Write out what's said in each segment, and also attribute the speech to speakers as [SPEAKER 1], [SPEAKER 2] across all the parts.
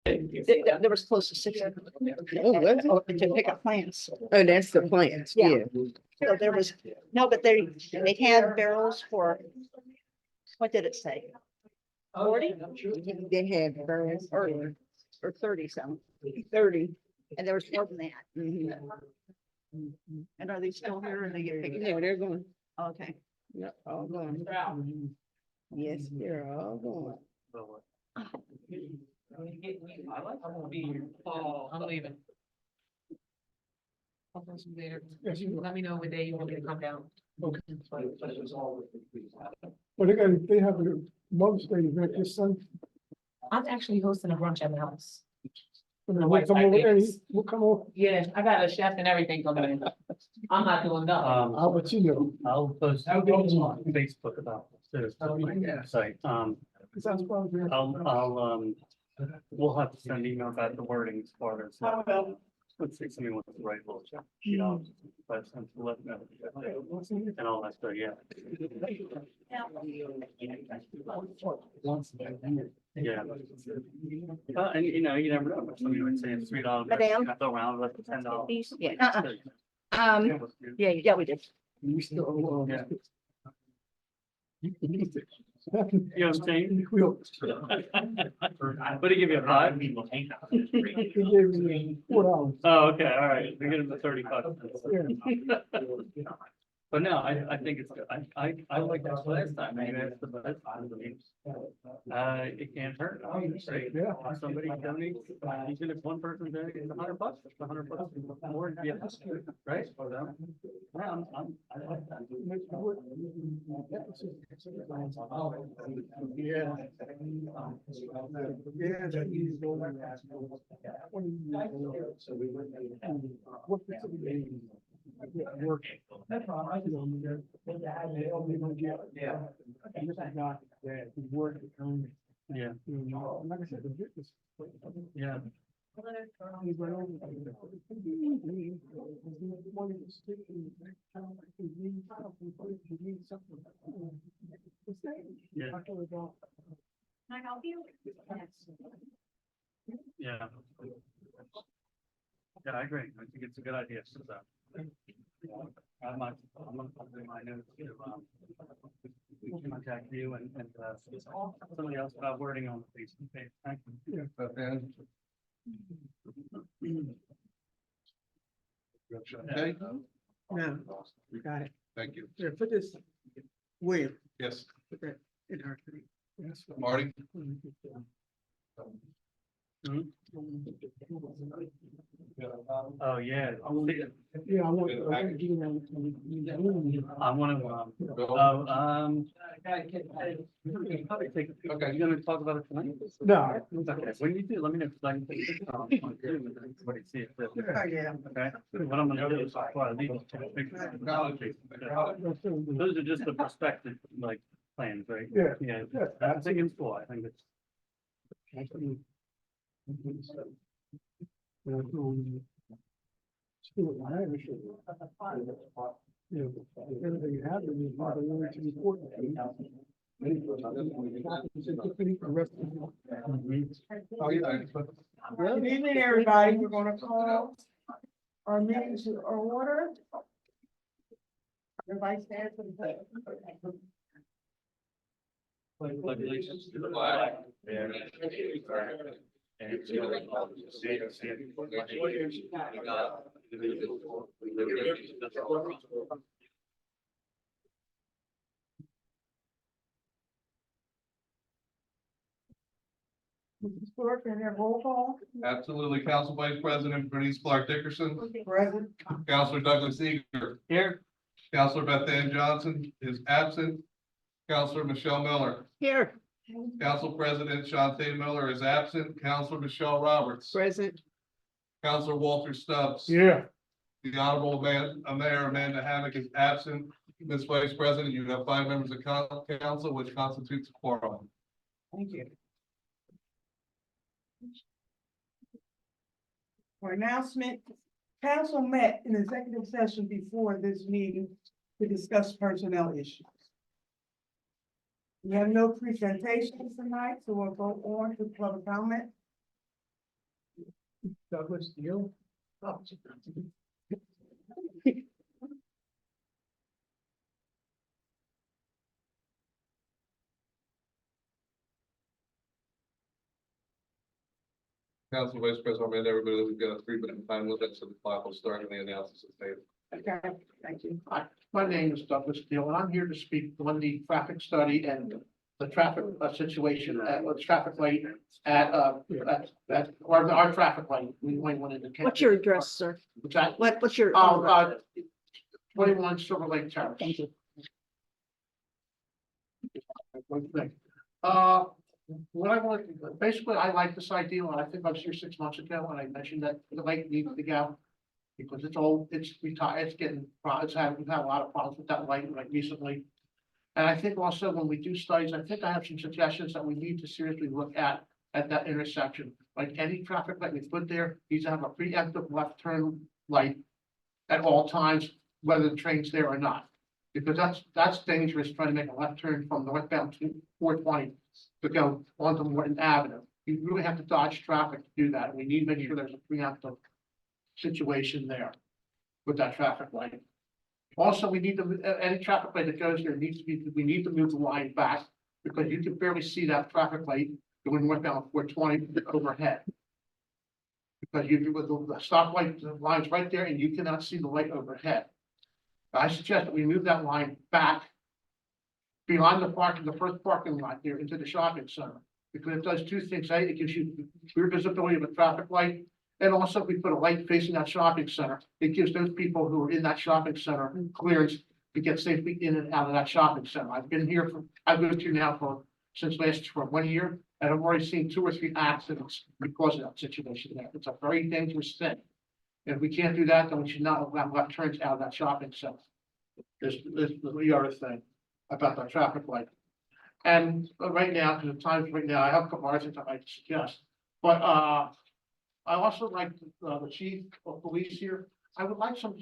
[SPEAKER 1] There was close to 60. To pick up plants.
[SPEAKER 2] Oh, that's the plants,
[SPEAKER 1] Yeah.
[SPEAKER 2] yeah.
[SPEAKER 1] So there was, no, but they had barrels for, what did it say? 40
[SPEAKER 2] They had birds
[SPEAKER 1] or 30 some,
[SPEAKER 2] 30.
[SPEAKER 1] and there was more than that.
[SPEAKER 2] Mhm.
[SPEAKER 1] And are they still here or they get picked
[SPEAKER 2] Yeah,
[SPEAKER 1] up?
[SPEAKER 2] they're going.
[SPEAKER 1] Okay.
[SPEAKER 2] Yeah, all gone. Yes, they're all gone.
[SPEAKER 3] I'm leaving. Let me know what day you want me to come down.
[SPEAKER 4] Okay. Well, they have a Mother's Day event this Sunday.
[SPEAKER 3] I'm actually hosting a brunch at my house.
[SPEAKER 4] We'll
[SPEAKER 3] wife's
[SPEAKER 4] come over
[SPEAKER 3] birthday
[SPEAKER 4] any,
[SPEAKER 3] is-
[SPEAKER 4] we'll come over.
[SPEAKER 3] Yeah, I got a chef and everything coming in. I'm not doing nothing.
[SPEAKER 4] I'll let you know.
[SPEAKER 5] I'll post on Facebook about the site.
[SPEAKER 4] Sounds probably.
[SPEAKER 5] We'll have to send an email about the wording as far as. Let's see, somebody wants to write a little check. Sheet off, but since we let them know. And all that stuff, yeah. Yeah. And you know, you never know. Somebody would say it's $3.
[SPEAKER 1] Madam?
[SPEAKER 5] Throw around with $10.
[SPEAKER 1] Yeah. Yeah, we did.
[SPEAKER 4] We still.
[SPEAKER 5] Yeah.
[SPEAKER 4] You can use it.
[SPEAKER 5] You know what I'm saying?
[SPEAKER 4] We'll-
[SPEAKER 5] But he give you a $5?
[SPEAKER 4] He gave me $4.
[SPEAKER 5] Oh, okay, all right, we get him the 35.
[SPEAKER 4] Yeah.
[SPEAKER 5] But no, I think it's, good. I like that last time, maybe that's the best. It can't hurt. Right?
[SPEAKER 4] Yeah.
[SPEAKER 5] If somebody donates, even if one person donates $100, it's $100 more, yeah, right? Yeah, I like that.
[SPEAKER 4] Yeah. Yeah, that is going. What the city work. Yeah. And this is not that work.
[SPEAKER 5] Yeah,
[SPEAKER 4] Like I said, the business.
[SPEAKER 5] yeah.
[SPEAKER 4] He's right over
[SPEAKER 5] Yeah.
[SPEAKER 1] Can I help you?
[SPEAKER 5] Yeah. Yeah, I agree. I think it's a good idea. So, I'm not, my notes to, contact you and, somebody else about wording on the Facebook page. Thank you.
[SPEAKER 6] Okay,
[SPEAKER 2] No, got it.
[SPEAKER 6] thank you.
[SPEAKER 2] Here, put this where?
[SPEAKER 6] Yes,
[SPEAKER 2] Put that in her.
[SPEAKER 4] Yes.
[SPEAKER 6] Marty,
[SPEAKER 5] Oh, yeah.
[SPEAKER 4] Yeah, I want to do that.
[SPEAKER 5] I want to, probably take, okay, you gonna talk about it tonight?
[SPEAKER 4] No.
[SPEAKER 5] Okay, when you do, let me know. 'Cause I can take it. Everybody see it.
[SPEAKER 2] Yeah.
[SPEAKER 5] Okay, what I'm gonna do is, before I leave, I'll take a picture. Those are just the perspective, like, plans, right?
[SPEAKER 4] Yeah.
[SPEAKER 5] Yeah,
[SPEAKER 4] Yeah.
[SPEAKER 5] I think it's cool, I think it's.
[SPEAKER 4] Everything you have is not really to report.
[SPEAKER 6] oh, yeah.
[SPEAKER 2] Good evening, everybody. We're gonna call our meeting to order. Everybody stand for the pledge.
[SPEAKER 5] Congratulations to the flag. And to the republic for
[SPEAKER 2] Mrs. Clerk, can I have roll call?
[SPEAKER 6] Absolutely. Council Vice President Bernice Clark Dickerson,
[SPEAKER 2] Present.
[SPEAKER 6] Councilor Douglas Eager,
[SPEAKER 5] Here.
[SPEAKER 6] Councilor Beth Ann Johnson is absent. Councilor Michelle Miller,
[SPEAKER 2] Here,
[SPEAKER 6] Council President Shante Miller is absent. Councilor Michelle Roberts,
[SPEAKER 2] present.
[SPEAKER 6] Councilor Walter Stubbs.
[SPEAKER 4] Yeah.
[SPEAKER 6] The Honorable Mayor Amanda Hammock is absent. Ms. Vice President, you have 5 members of council, which constitutes a quorum.
[SPEAKER 2] Thank you. For announcement, council met in executive session before this meeting to discuss personnel issues. We have no presentations tonight, so we'll go on to public comment.
[SPEAKER 4] Douglas Deal.
[SPEAKER 6] Council Vice President, I remind everybody that we've got a 3-minute time limit, so the clock will start when the analysis is made.
[SPEAKER 2] Okay, thank you.
[SPEAKER 4] Hi, my name is Douglas Deal, and I'm here to speak on the traffic study and the traffic situation at, the traffic light at or our traffic light. We went into.
[SPEAKER 1] What's your address, sir?
[SPEAKER 4] What's that?
[SPEAKER 1] What's your?
[SPEAKER 4] Oh, 21 Silver Lake Terrace.
[SPEAKER 1] Thank you.
[SPEAKER 4] One thing. What I want, basically, I like this idea, and I think I was here 6 months ago, and I mentioned that the light needs to go. Because it's old, it's retired, it's getting, we've had a lot of problems with that light like recently. And I think also when we do studies, I think I have some suggestions that we need to seriously look at that intersection. Like any traffic light we put there, needs to have a preemptive left turn light at all times, whether the train's there or not. Because that's dangerous, trying to make a left turn from northbound to 420 to go onto Morton Avenue. You really have to dodge traffic to do that. We need to make sure there's a preemptive situation there with that traffic light. Also, we need to, any traffic light that goes there needs to be, we need to move the line back because you can barely see that traffic light going northbound 420 overhead. Because you, with the stoplight, the line's right there and you cannot see the light overhead. I suggest that we move that line back beyond the first parking lot there into the shopping center. Because it does two things. A, it gives you clear visibility of a traffic light. And also, if we put a light facing that shopping center, it gives those people who are in that shopping center clearance to get safely in and out of that shopping center. I've been here I've lived here now since for 1 year, and I've already seen 2 or 3 accidents because of that situation there. It's a very dangerous thing. And if we can't do that, then we should not allow left turns out of that shopping center. There's the other thing about that traffic light. And right now, because the times right now, I have a couple other things I'd like to suggest, but I also like the chief of police here. I would like some,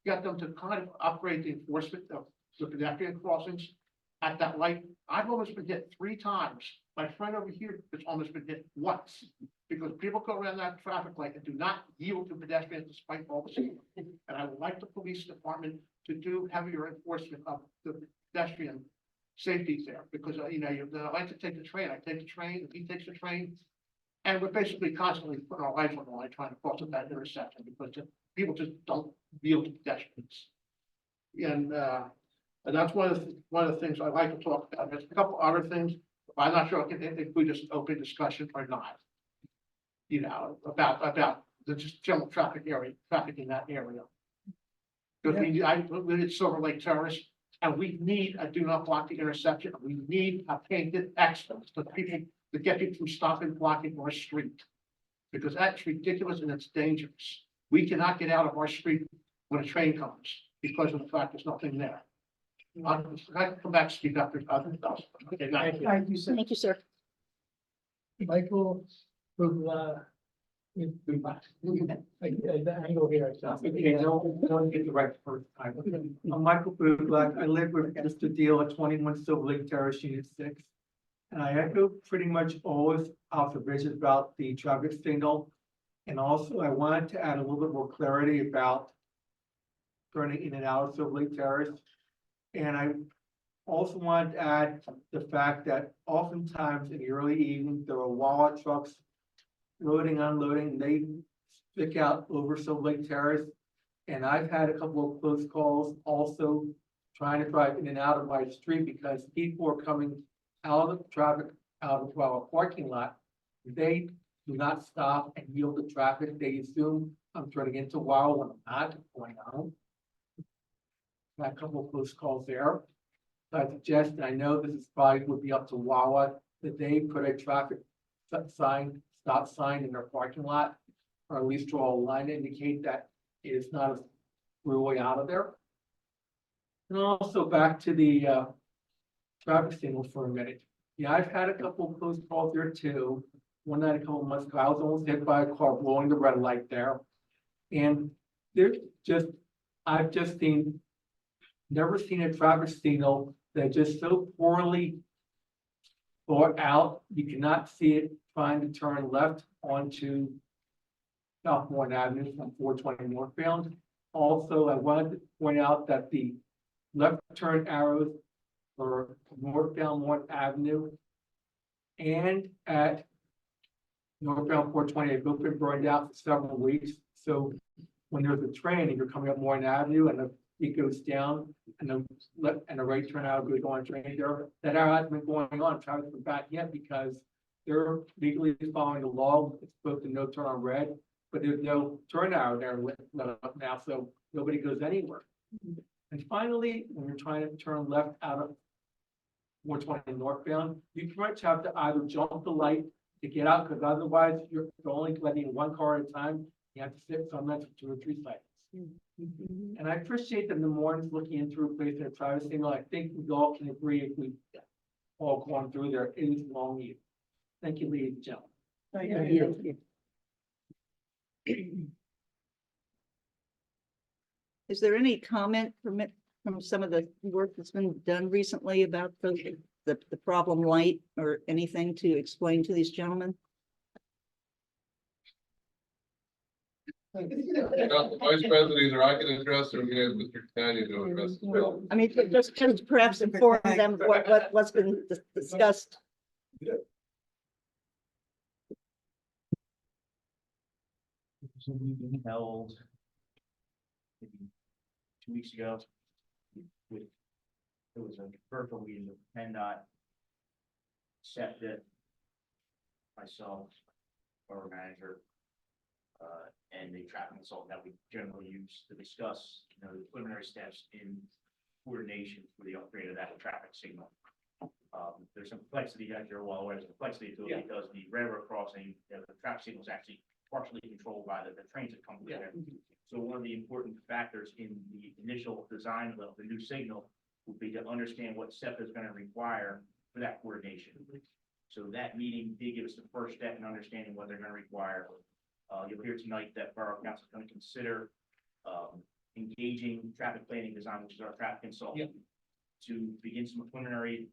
[SPEAKER 4] get them to kind of upgrade the enforcement of the pedestrian crossings at that light. I've almost been hit 3 times. My friend over here has almost been hit once. Because people go around that traffic light and do not yield to pedestrians despite all the speed. And I would like the police department to do heavier enforcement of the pedestrian safety there. Because, you know, I like to take the train. I take the train, he takes the train. And we're basically constantly putting our life on the line trying to cross at that intersection because people just don't yield to pedestrians. And that's one of the things I like to talk about. There's a couple other things. I'm not sure if we just open discussion or not. You know, about the just general traffic in that area. Because we did Silver Lake Terrace, and we need a do not block the intersection. We need a painted X to people to get people from stopping blocking our street. Because that's ridiculous and it's dangerous. We cannot get out of our street when a train comes because of the fact there's nothing there. I can come back to speak after other stuff. Okay, thank you.
[SPEAKER 2] Thank you, sir.
[SPEAKER 1] Thank you, sir.
[SPEAKER 4] Michael, the angle here.
[SPEAKER 7] Okay, don't get the right first time. I'm Michael Black. I live with Mr. Deal at 21 Silver Lake Terrace, Unit 6. And I echo pretty much all his observations about the traffic signal. And also I wanted to add a little bit more clarity about turning in and out of Silver Lake Terrace. And I also wanted to add the fact that oftentimes in the early evening, there are Wawa trucks loading, unloading, they stick out over Silver Lake Terrace. And I've had a couple of close calls also trying to drive in and out of my street because people are coming out of the traffic, out of our parking lot. They do not stop and yield to traffic. They assume I'm turning into Wawa when I'm not going home. Had a couple of close calls there. So I suggest, and I know this is probably would be up to Wawa, that they put a traffic stop sign in their parking lot, or at least draw a line to indicate that it is not a throughway out of there. And also back to the traffic signals for a minute. Yeah, I've had a couple of close calls there too. One night a couple of months ago, I was almost hit by a car blowing the red light there. And there's just, I've just never seen a traffic signal that just so poorly or out, you cannot see it trying to turn left onto South Morton Avenue from 420 northbound. Also, I wanted to point out that the left turn arrows for northbound Morton Avenue and at northbound 420, have both been burned out for several weeks. So when there's a train and you're coming up Morton Avenue and it goes down and the left and the right turn arrow goes on train there, that arrow hasn't been going on, trying to back yet because they're legally following the law. It's supposed to no turn on red, but there's no turn arrow there lit up now, so nobody goes anywhere. And finally, when you're trying to turn left out of 420 northbound, you pretty much have to either jump the light to get out, because otherwise you're only letting one car at a time. You have to sit sometimes for 2 or 3 seconds. And I appreciate that the Morton's looking into replacing their privacy signal. I think we all can agree if we all gone through there, it is long needed. Thank you, ladies and gentlemen.
[SPEAKER 2] Thank you.
[SPEAKER 1] Is there any comment from some of the work that's been done recently about the problem light or anything to explain to these gentlemen?
[SPEAKER 6] The vice president, either I can address or we can have Mr. Catania to address as well.
[SPEAKER 1] I mean, just perhaps inform them what's been discussed.
[SPEAKER 8] So we've been held maybe 2 weeks ago with, it was a virtual meeting with PennDOT, SEPTA, myself, borough manager, and the traffic consultant that we generally use to discuss, the preliminary steps in coordination for the upgrade of that traffic signal. There's some complexity, as you're well aware, there's complexity to it because the railroad crossing, the traffic signal is actually partially controlled by the trains that come through there. So one of the important factors in the initial design of the new signal would be to understand what SEPTA is going to require for that coordination. So that meeting did give us the first step in understanding what they're going to require. You'll hear tonight that Borough Council is going to consider engaging traffic planning design, which is our traffic consultant, to begin some preliminary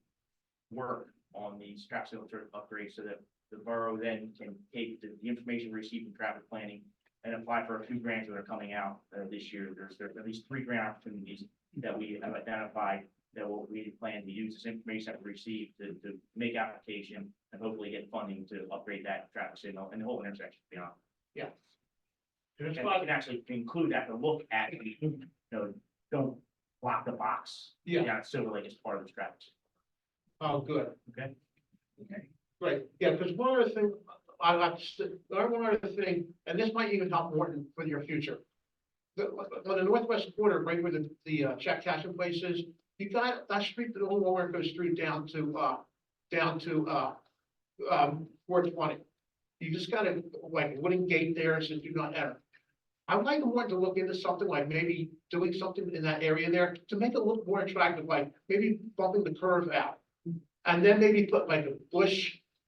[SPEAKER 8] work on these traffic signal upgrades so that the borough then can take the information received from traffic planning and apply for a few grants that are coming out this year. There's at least 3 grant opportunities that we have identified that we plan to use this information that we received to make application and hopefully get funding to upgrade that traffic signal and the whole intersection beyond.
[SPEAKER 4] Yeah.
[SPEAKER 8] And we can actually include that to look at, don't block the box.
[SPEAKER 4] Yeah.
[SPEAKER 8] Silver Lake is part of the traffic.
[SPEAKER 4] Oh, good.
[SPEAKER 8] Okay.
[SPEAKER 4] Great, yeah, because one other thing, one other thing, and this might even help Morton for your future. On the northwest border, right where the check cashing place is, you got that street that no longer goes through down to 420. You just got a like wooden gate there and says do not enter. I would like Morton to look into something like maybe doing something in that area there to make it look more attractive, like maybe bumping the curve out. And then maybe put like a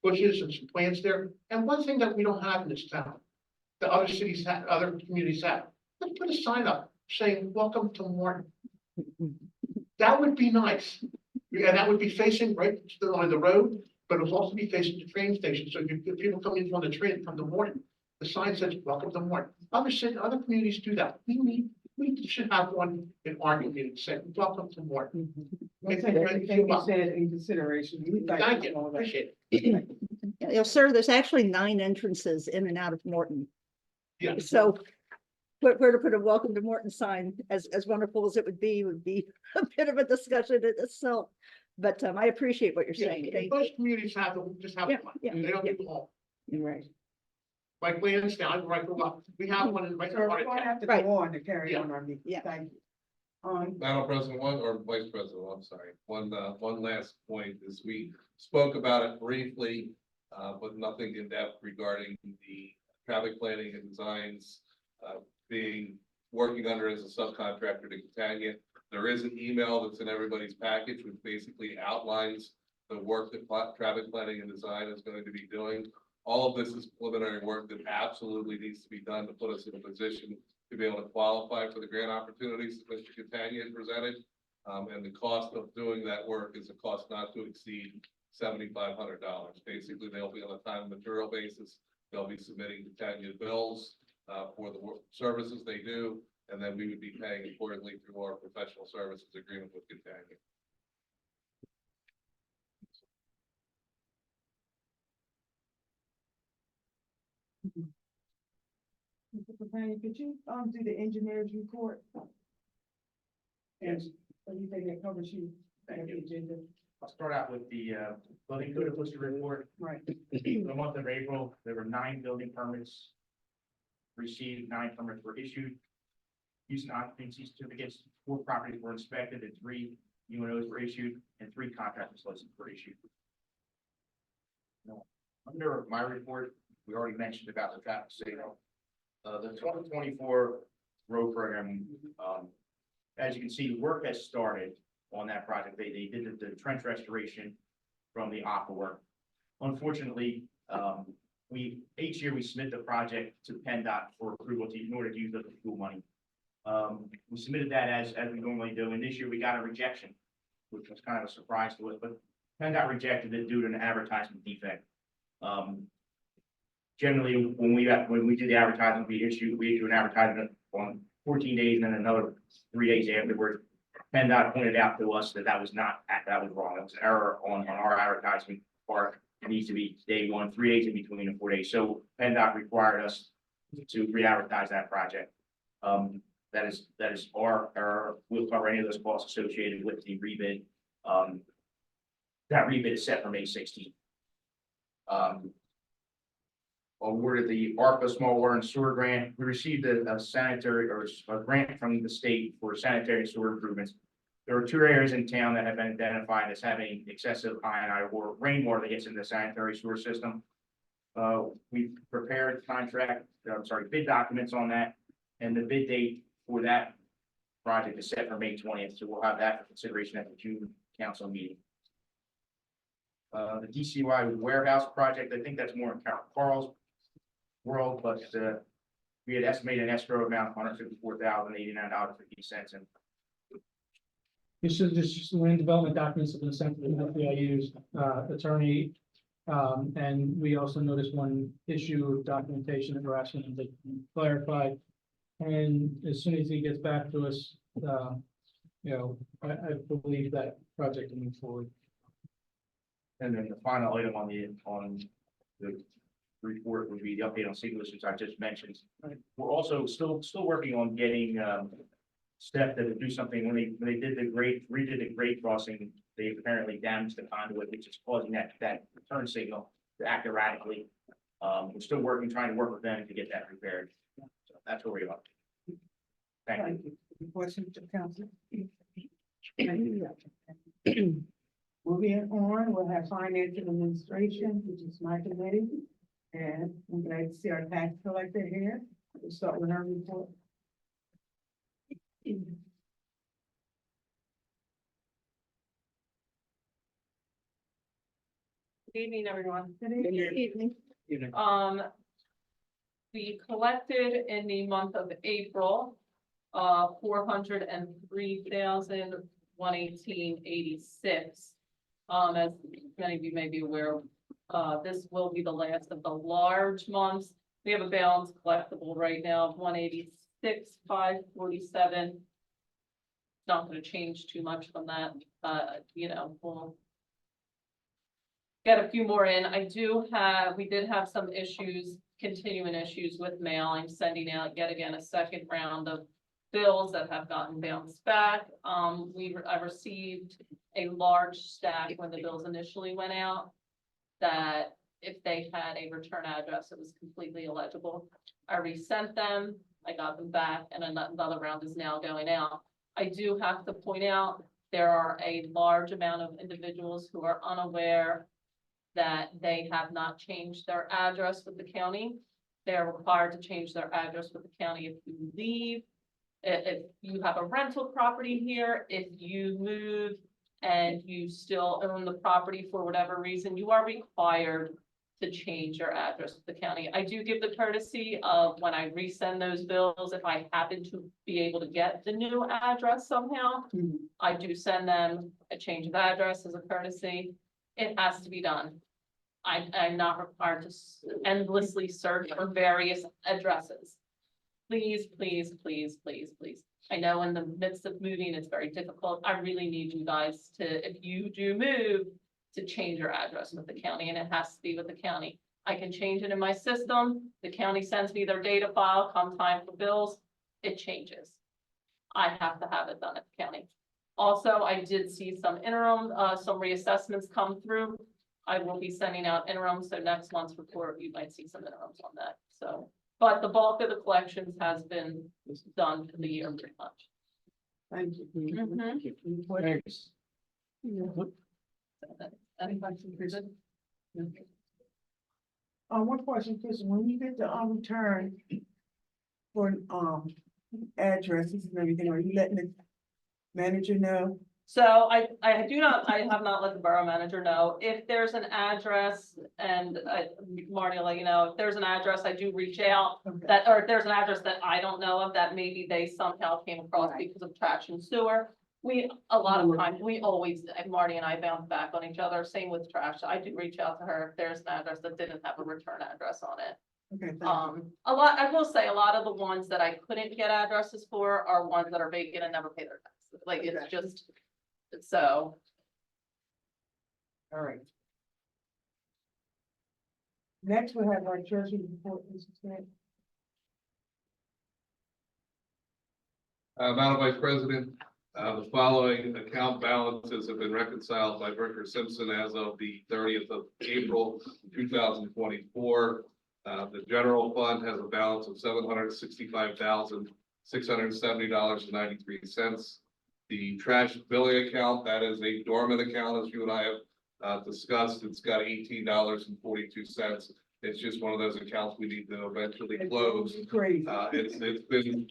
[SPEAKER 4] bushes and some plants there. And one thing that we don't have in this town, that other cities have, other communities have, let's put a sign up saying, welcome to Morton. That would be nice. And that would be facing right on the road, but it would also be facing the train station. So if people come in from the train, come to Morton, the sign says, welcome to Morton. Other communities do that. We should have one in our community saying, welcome to Morton.
[SPEAKER 2] Thank you said in consideration.
[SPEAKER 4] Thank you, appreciate it.
[SPEAKER 1] Sir, there's actually 9 entrances in and out of Morton.
[SPEAKER 4] Yeah.
[SPEAKER 1] So where to put a welcome to Morton sign, as wonderful as it would be a bit of a discussion in itself. But I appreciate what you're saying. Thank you.
[SPEAKER 4] Most communities have them, just have
[SPEAKER 1] Yeah,
[SPEAKER 4] one.
[SPEAKER 1] yeah,
[SPEAKER 4] They don't
[SPEAKER 1] yeah.
[SPEAKER 4] do them all.
[SPEAKER 1] You're right.
[SPEAKER 4] Like Lansdowne, where I grew up, we have one in right
[SPEAKER 2] So
[SPEAKER 4] in
[SPEAKER 2] we're
[SPEAKER 4] the
[SPEAKER 2] going to have to
[SPEAKER 1] Right.
[SPEAKER 2] go on to carry
[SPEAKER 4] Yeah.
[SPEAKER 2] on our meeting.
[SPEAKER 1] Yeah.
[SPEAKER 2] Thank you.
[SPEAKER 6] Madam President, or Vice President, I'm sorry, one last point is we spoke about it briefly, but nothing in depth regarding the traffic planning and designs working under as a subcontractor to Catania. There is an email that's in everybody's package, which basically outlines the work that traffic planning and design is going to be doing. All of this is preliminary work that absolutely needs to be done to put us in a position to be able to qualify for the grant opportunities that Mr. Catania presented. And the cost of doing that work is a cost not to exceed $7,500. Basically, they'll be on a time and material basis. They'll be submitting Catania bills for the services they do, and then we would be paying accordingly through our professional services agreement with Catania.
[SPEAKER 2] Mr. Capani, could you, do the engineer's report? And, are you taking that cover sheet?
[SPEAKER 8] Thank you.
[SPEAKER 2] Agenda?
[SPEAKER 8] I'll start out with the building code enforcement report.
[SPEAKER 2] Right.
[SPEAKER 8] For the month of April, there were 9 building permits received, 9 permits were issued. Use and occupancy certificates, 4 properties were inspected, and 3 UNOs were issued, and 3 contractors licenses were issued. Now, under my report, we already mentioned about the traffic signal. The 2024 road program, as you can see, the work has started on that project. They did the trench restoration from the aqua work. Unfortunately, each year we submit the project to PennDOT for approval in order to use the fuel money. We submitted that as we normally do, and this year we got a rejection, which was kind of a surprise to us, but PennDOT rejected it due to an advertisement defect. Generally, when we do the advertisement, we issue an advertisement on 14 days and then another 3 days afterwards. PennDOT pointed out to us that that was wrong. That was an error on our advertisement part. It needs to be day 1, 3 days in between and 4 days. So PennDOT required us to re-advertise that project. That is our error. We'll cover any of those costs associated with the rebid. That rebid is set for May 16th. Awarded the ARPA Small Water and Sewer Grant. We received a sanitary or a grant from the state for sanitary and sewer improvements. There are 2 areas in town that have been identified as having excessive ionized or rainwater that gets into the sanitary sewer system. We prepared bid documents on that, and the bid date for that project is set for May 20th. So we'll have that for consideration at the June council meeting. The DCY warehouse project, I think that's more in Carl's world, but we had estimated an escrow amount of $154,089.50, and
[SPEAKER 9] This is land development documents have been sent to the FEIU's attorney. And we also noticed one issue of documentation that we're asking him to clarify. And as soon as he gets back to us, I believe that project will move forward.
[SPEAKER 8] And then the final item on the report would be the update on signals, which I just mentioned. We're also still working on getting Steph to do something. When they did redid the grade crossing, they apparently damaged the conduit, which is causing that turn signal to act erratically. We're still trying to work with them to get that repaired. So that's where we are. Thank you.
[SPEAKER 2] Any questions to council? Moving on, we'll have finance and administration, which is my committee. And I'm glad to see our tax collector here. We'll start with her report.
[SPEAKER 3] Good evening, everyone.
[SPEAKER 2] Good evening.
[SPEAKER 3] We collected in the month of April, $403,118.86. As many of you may be aware, this will be the last of the large months. We have a balance collectible right now of $186,547. Not going to change too much from that. We'll get a few more in. We did have some issues, continuing issues with mail. I'm sending out yet again a second round of bills that have gotten bounced back. I received a large stack when the bills initially went out that if they had a return address, it was completely illegible. I resent them, I got them back, and another round is now going out. I do have to point out, there are a large amount of individuals who are unaware that they have not changed their address with the county. They're required to change their address with the county if you leave. If you have a rental property here, if you move and you still own the property for whatever reason, you are required to change your address with the county. I do give the courtesy of when I resend those bills, if I happen to be able to get the new address somehow, I do send them a change of address as a courtesy. It has to be done. I'm not required to endlessly search for various addresses. Please, please, please, please, please. I know in the midst of moving, it's very difficult. I really need you guys to, if you do move, to change your address with the county, and it has to be with the county. I can change it in my system. The county sends me their data file, come time for bills, it changes. I have to have it done at the county. Also, I did see some interim, some reassessments come through. I will be sending out interims, so next month's report, you might see some interims on that, so. But the bulk of the collections has been done for the year pretty much.
[SPEAKER 2] Thank you.
[SPEAKER 3] Mhm.
[SPEAKER 7] Thanks.
[SPEAKER 3] Any questions, Chris?
[SPEAKER 2] One question, Chris, when you get the, return for, addresses and everything, are you letting the manager know?
[SPEAKER 3] So I have not let the borough manager know. If there's an address, and Marty will let you know, if there's an address, I do reach out.
[SPEAKER 2] Okay.
[SPEAKER 3] That, or if there's an address that I don't know of, that maybe they somehow came across
[SPEAKER 2] Right.
[SPEAKER 3] because of trash and sewer. A lot of times, we always, Marty and I bounce back on each other, same with trash. I do reach out to her if there's an address that didn't have a return address on it.
[SPEAKER 2] Okay, thank you.
[SPEAKER 3] I will say, a lot of the ones that I couldn't get addresses for are ones that are vacant and never pay their taxes. Like, it's
[SPEAKER 2] Okay.
[SPEAKER 3] just, so.
[SPEAKER 2] All right. Next, we have our treasury report, Mr. Smith.
[SPEAKER 6] Madam Vice President, the following account balances have been reconciled by Bricker Simpson as of the 30th of April, 2024. The general fund has a balance of $765,670.93. The trash billing account, that is a dormant account, as you and I have discussed, it's got $18.42. It's just one of those accounts we need to eventually close.
[SPEAKER 2] Crazy.
[SPEAKER 6] It's been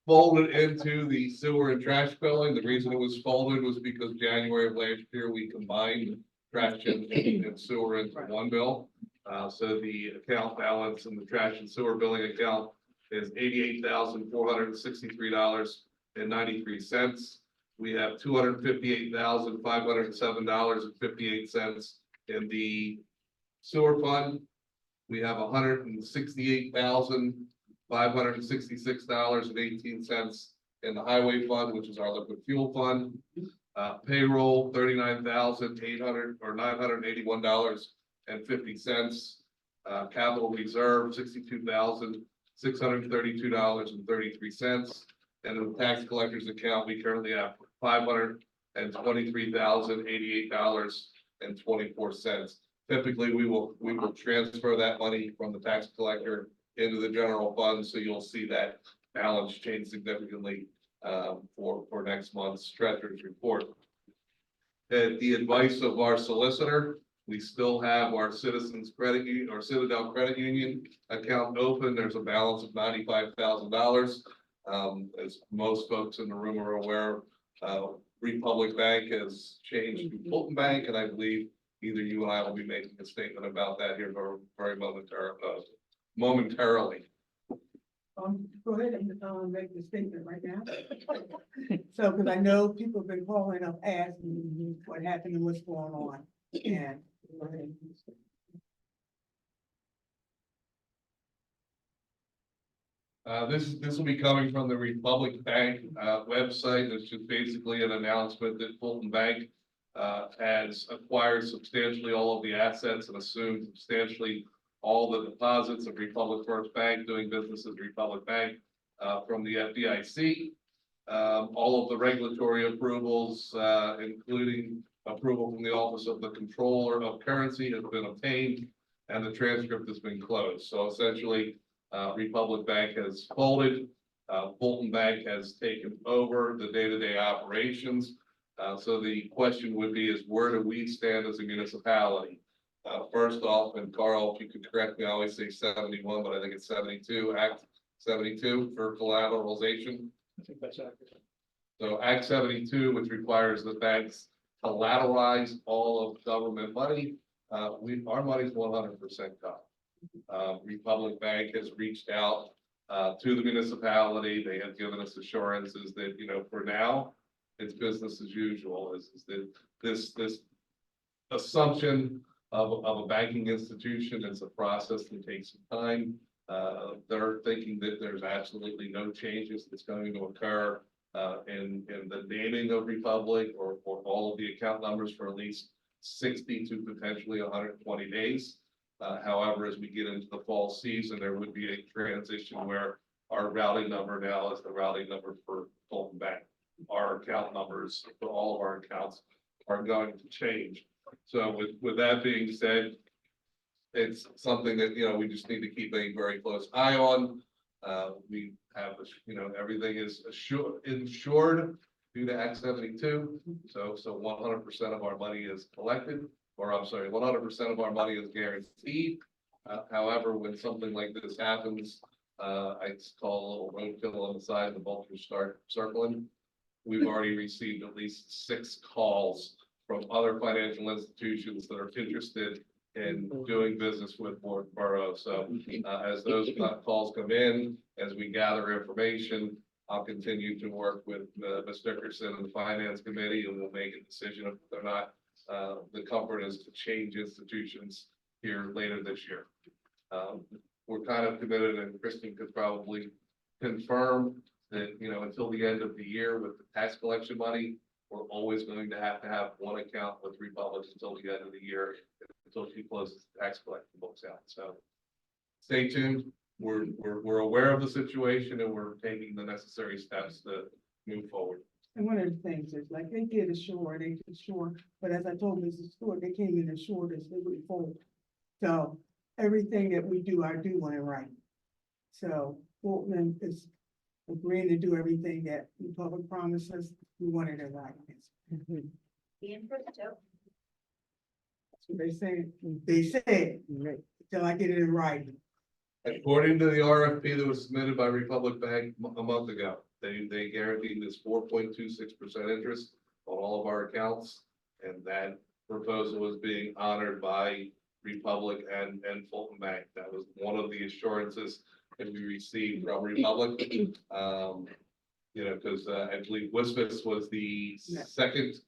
[SPEAKER 6] folded into the sewer and trash billing. The reason it was folded was because January of last year, we combined trash and sewer into one bill. So the account balance in the trash and sewer billing account is $88,463.93. We have $258,507.58 in the sewer fund. We have $168,566.18 in the highway fund, which is our liquid fuel fund. Payroll, $39,981.50. Capital reserve, $62,632.33. And in the tax collector's account, we currently have $523,088.24. Typically, we will transfer that money from the tax collector into the general fund, so you'll see that balance change significantly for next month's treasurer's report. At the advice of our solicitor, we still have our Citizens Credit Union or Citadel Credit Union account open. There's a balance of $95,000. As most folks in the room are aware, Republic Bank has changed to Morton Bank, and I believe either you and I will be making a statement about that here very momentarily.
[SPEAKER 2] Go ahead and, make the statement right now. So, because I know people have been calling up asking what happened and what's going on, and. Go ahead.
[SPEAKER 6] This will be coming from the Republic Bank website. It's just basically an announcement that Fulton Bank has acquired substantially all of the assets and assumed substantially all the deposits of Republic First Bank, doing business as Republic Bank from the FDIC. All of the regulatory approvals, including approval from the Office of the Controller of Currency, has been obtained, and the transcript has been closed. So essentially, Republic Bank has folded. Fulton Bank has taken over the day-to-day operations. So the question would be is, where do we stand as a municipality? First off, and Carl, if you could correct me, I always say 71, but I think it's 72, Act 72 for collateralization.
[SPEAKER 9] I think that's accurate.
[SPEAKER 6] So Act 72, which requires the banks collateralize all of government money, our money's 100% covered. Republic Bank has reached out to the municipality. They have given us assurances that, for now, it's business as usual. This assumption of a banking institution. It's a process that takes some time. They're thinking that there's absolutely no changes that's going to occur in the naming of Republic or all of the account numbers for at least 60 to potentially 120 days. However, as we get into the fall season, there would be a transition where our routing number now is the routing number for Fulton Bank. Our account numbers for all of our accounts are going to change. So with that being said, it's something that, you know, we just need to keep a very close eye on. We have, you know, everything is insured due to Act 72. So 100% of our money is collected, or I'm sorry, 100% of our money is guaranteed. However, when something like this happens, I call a little roadkill on the side, the vultures start circling. We've already received at least 6 calls from other financial institutions that are interested in doing business with Morton Borough. So as those calls come in, as we gather information, I'll continue to work with Ms. Dickerson and the Finance Committee, and we'll make a decision if they're not, the comfort is to change institutions here later this year. We're kind of committed, and Kristen could probably confirm that, you know, until the end of the year with the tax collection money, we're always going to have one account with Republic until the end of the year, until she closes the tax collection books out. So stay tuned. We're aware of the situation, and we're taking the necessary steps to move forward.
[SPEAKER 2] And one of the things is like they did assure, but as I told Mrs. Stewart, they came in and assured us they would fold. So everything that we do, I do want it right. So Portland is agreeing to do everything that the public promises. We wanted it right. That's what they say. They said, till I get it in writing.
[SPEAKER 6] According to the RFP that was submitted by Republic Bank a month ago, they guaranteed this 4.26% interest on all of our accounts. And that proposal is being honored by Republic and Fulton Bank. That was one of the assurances that we received from Republic. You know, because I believe Wispas was the second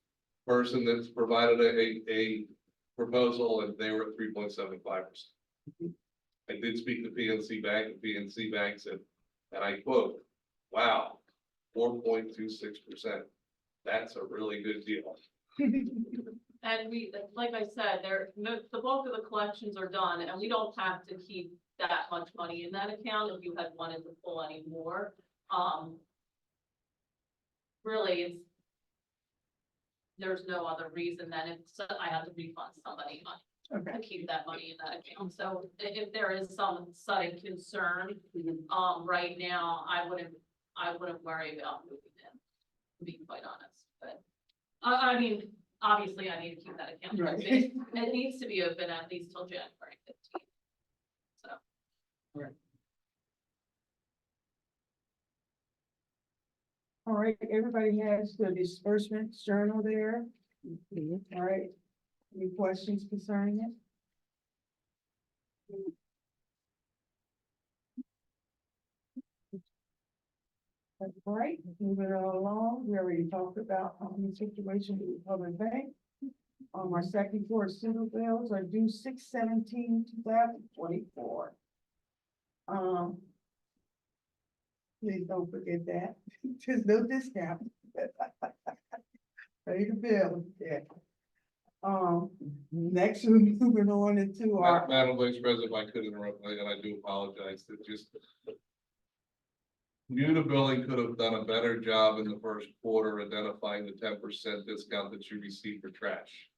[SPEAKER 6] person that's provided a proposal, and they were at 3.75%. I did speak to PNC Bank, and PNC Bank said, and I quote, "Wow, 4.26%. That's a really good deal."
[SPEAKER 3] And we, like I said, the bulk of the collections are done, and we don't have to keep that much money in that account if you had wanted to pull any more. Really, there's no other reason than if I have to refund somebody money to keep that money in that account. So if there is some sudden concern, right now, I wouldn't worry about moving them, to be quite honest. But I mean, obviously, I need to keep that account open. It needs to be open at least till January 15th. So.
[SPEAKER 2] Right. All right, everybody has the disbursements journal there. All right, any questions concerning it? All right, moving on along, we already talked about the situation with the public bank. Our second quarter civil bills are due 6/17/2024. Please don't forget that. There's no discount. Pay the bill, yeah. Next, we're moving on into our.
[SPEAKER 6] Madam Vice President, if I could interrupt, and I do apologize, that just Muta Billing could have done a better job in the first quarter identifying the 10% discount that you receive for trash.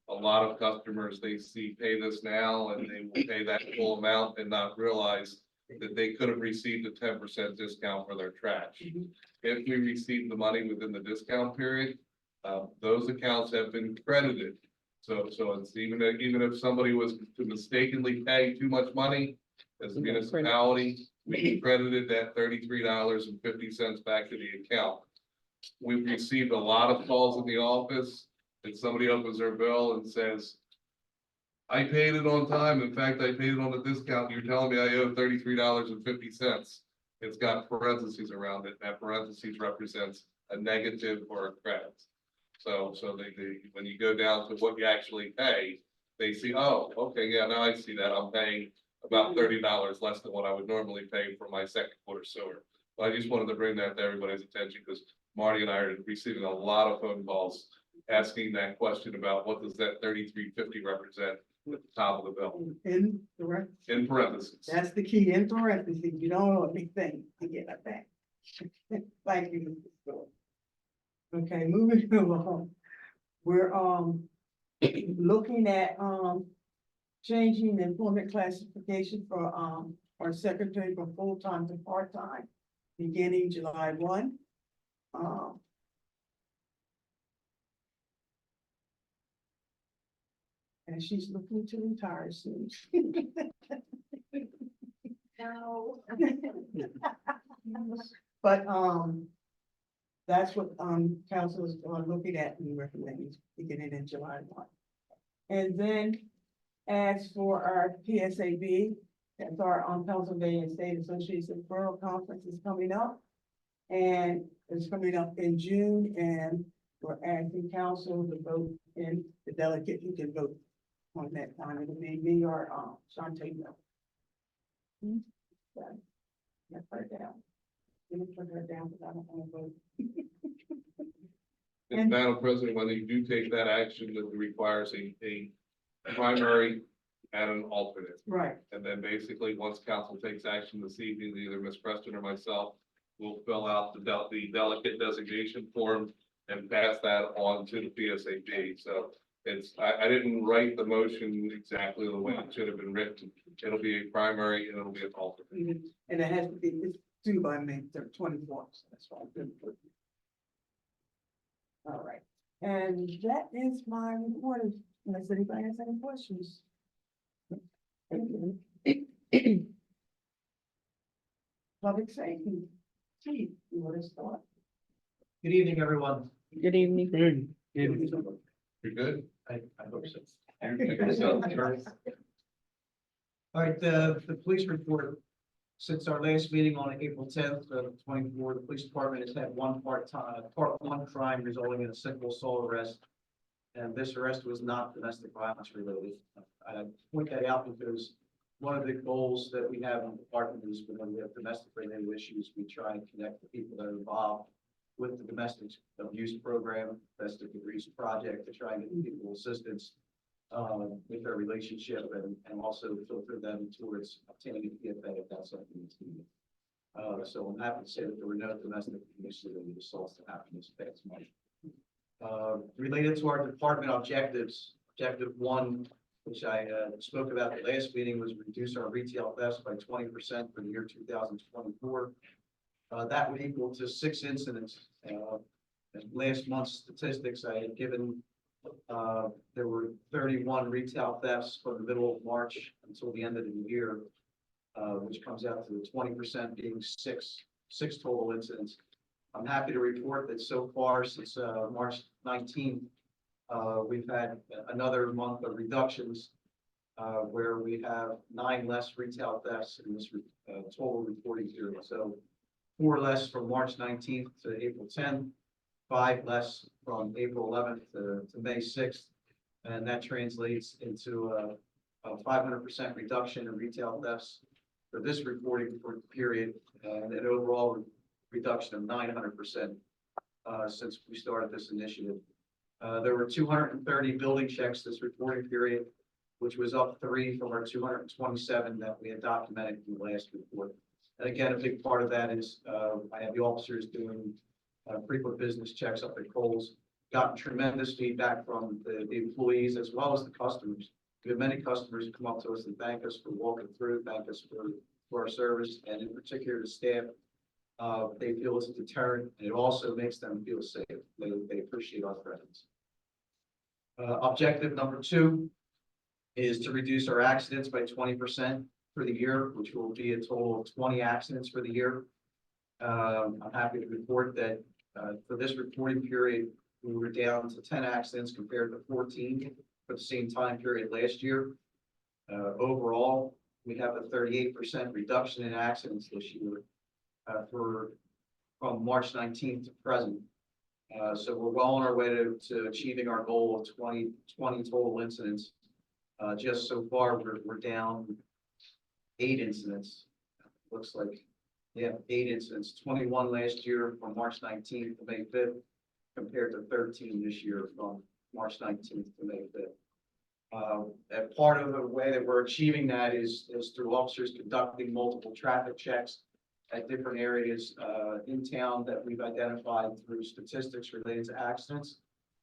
[SPEAKER 6] A lot of customers, they see pay this now, and they will pay that full amount and not realize that they could have received a 10% discount for their trash. If we receive the money within the discount period, those accounts have been credited. So it's even if somebody was to mistakenly pay too much money as a municipality, we credited that $33.50 back to the account. We've received a lot of calls in the office, and somebody opens their bill and says, "I paid it on time. In fact, I paid it on a discount. You're telling me I owe $33.50. It's got parentheses around it. That parentheses represents a negative or a credit. So when you go down to what you actually pay, they see, oh, okay, yeah, now I see that, I'm paying about $30 less than what I would normally pay for my second quarter sewer. But I just wanted to bring that to everybody's attention, because Marty and I are receiving a lot of phone calls asking that question about what does that 3350 represent at the top of the bill,
[SPEAKER 2] In the right,
[SPEAKER 6] in parentheses.
[SPEAKER 2] that's the key, in parentheses, you don't know anything to get it back. Thank you, Mr. Stewart. Okay, moving along. We're, looking at, changing the employment classification for, our secretary from full-time to part-time, beginning July 1. And she's looking to retire soon.
[SPEAKER 3] No.
[SPEAKER 2] But, that's what, council is looking at and recommending beginning in July 1. And then as for our PSAB, that's our, Pennsylvania State Association Borough Conference is coming up. And it's coming up in June, and we're asking council to vote in the delegate who can vote on that time. It'll be me or, Shantae Miller. Yeah, put it down. Let me put her down because I don't want to vote.
[SPEAKER 6] And Madam President, when you do take that action, it requires a primary and an alternate.
[SPEAKER 2] Right,
[SPEAKER 6] And then basically, once council takes action this evening, either Ms. Preston or myself will fill out the delegate designation form and pass that on to the PSAB. So I didn't write the motion exactly the way it should have been written. It'll be a primary and it'll be an alternate.
[SPEAKER 2] and it has to be, it's due by May 24th, so that's why I'm good. All right, and that is my report, unless anybody has any questions. Public safety, Chief, you want to start?
[SPEAKER 8] Good evening, everyone.
[SPEAKER 1] Good evening.
[SPEAKER 6] You're good?
[SPEAKER 8] I hope so.
[SPEAKER 6] So,
[SPEAKER 8] All right, the police report, since our last meeting on April 10th of 24, the police department has had one part one crime resulting in a simple assault arrest. And this arrest was not domestic violence related. I point that out because one of the goals that we have in the department is when we have domestic related issues, we try and connect the people that are involved with the domestic abuse program, domestic abuse project, to try and get people assistance with their relationship and also filter them towards obtaining a PFA if that's something that's needed. So I'm happy to say that there were no domestic abuse related assaults that happened this past month. Related to our department objectives, objective 1, which I spoke about at the last meeting, was reduce our retail thefts by 20% for the year 2024. That would equal to 6 incidents. Last month's statistics I had given, there were 31 retail thefts from the middle of March until the end of the year, which comes out to the 20% being six total incidents. I'm happy to report that so far since March 19th, we've had another month of reductions where we have 9 less retail thefts in this total reporting period. So 4 less from March 19th to April 10th, 5 less from April 11th to May 6th. And that translates into a 500% reduction in retail thefts for this reporting period, and an overall reduction of 900% since we started this initiative. There were 230 building checks this reporting period, which was up 3 from our 227 that we had documented in the last report. And again, a big part of that is I have the officers doing frequent business checks up at Kohl's. Gotten tremendous feedback from the employees as well as the customers. We have many customers who come up to us and thank us for walking through, thank us for our service, and in particular the staff. They feel it's a deterrent, and it also makes them feel safe. They appreciate our presence. Objective number 2 is to reduce our accidents by 20% for the year, which will be a total of 20 accidents for the year. I'm happy to report that for this reporting period, we were down to 10 accidents compared to 14 for the same time period last year. Overall, we have a 38% reduction in accidents this year from March 19th to present.
[SPEAKER 10] So we're well on our way to achieving our goal of 20 total incidents. Just so far, we're down 8 incidents. Looks like, yeah, 8 incidents, 21 last year from March 19th to May 5th, compared to 13 this year from March 19th to May 5th. And part of the way that we're achieving that is through officers conducting multiple traffic checks at different areas in town that we've identified through statistics related to accidents,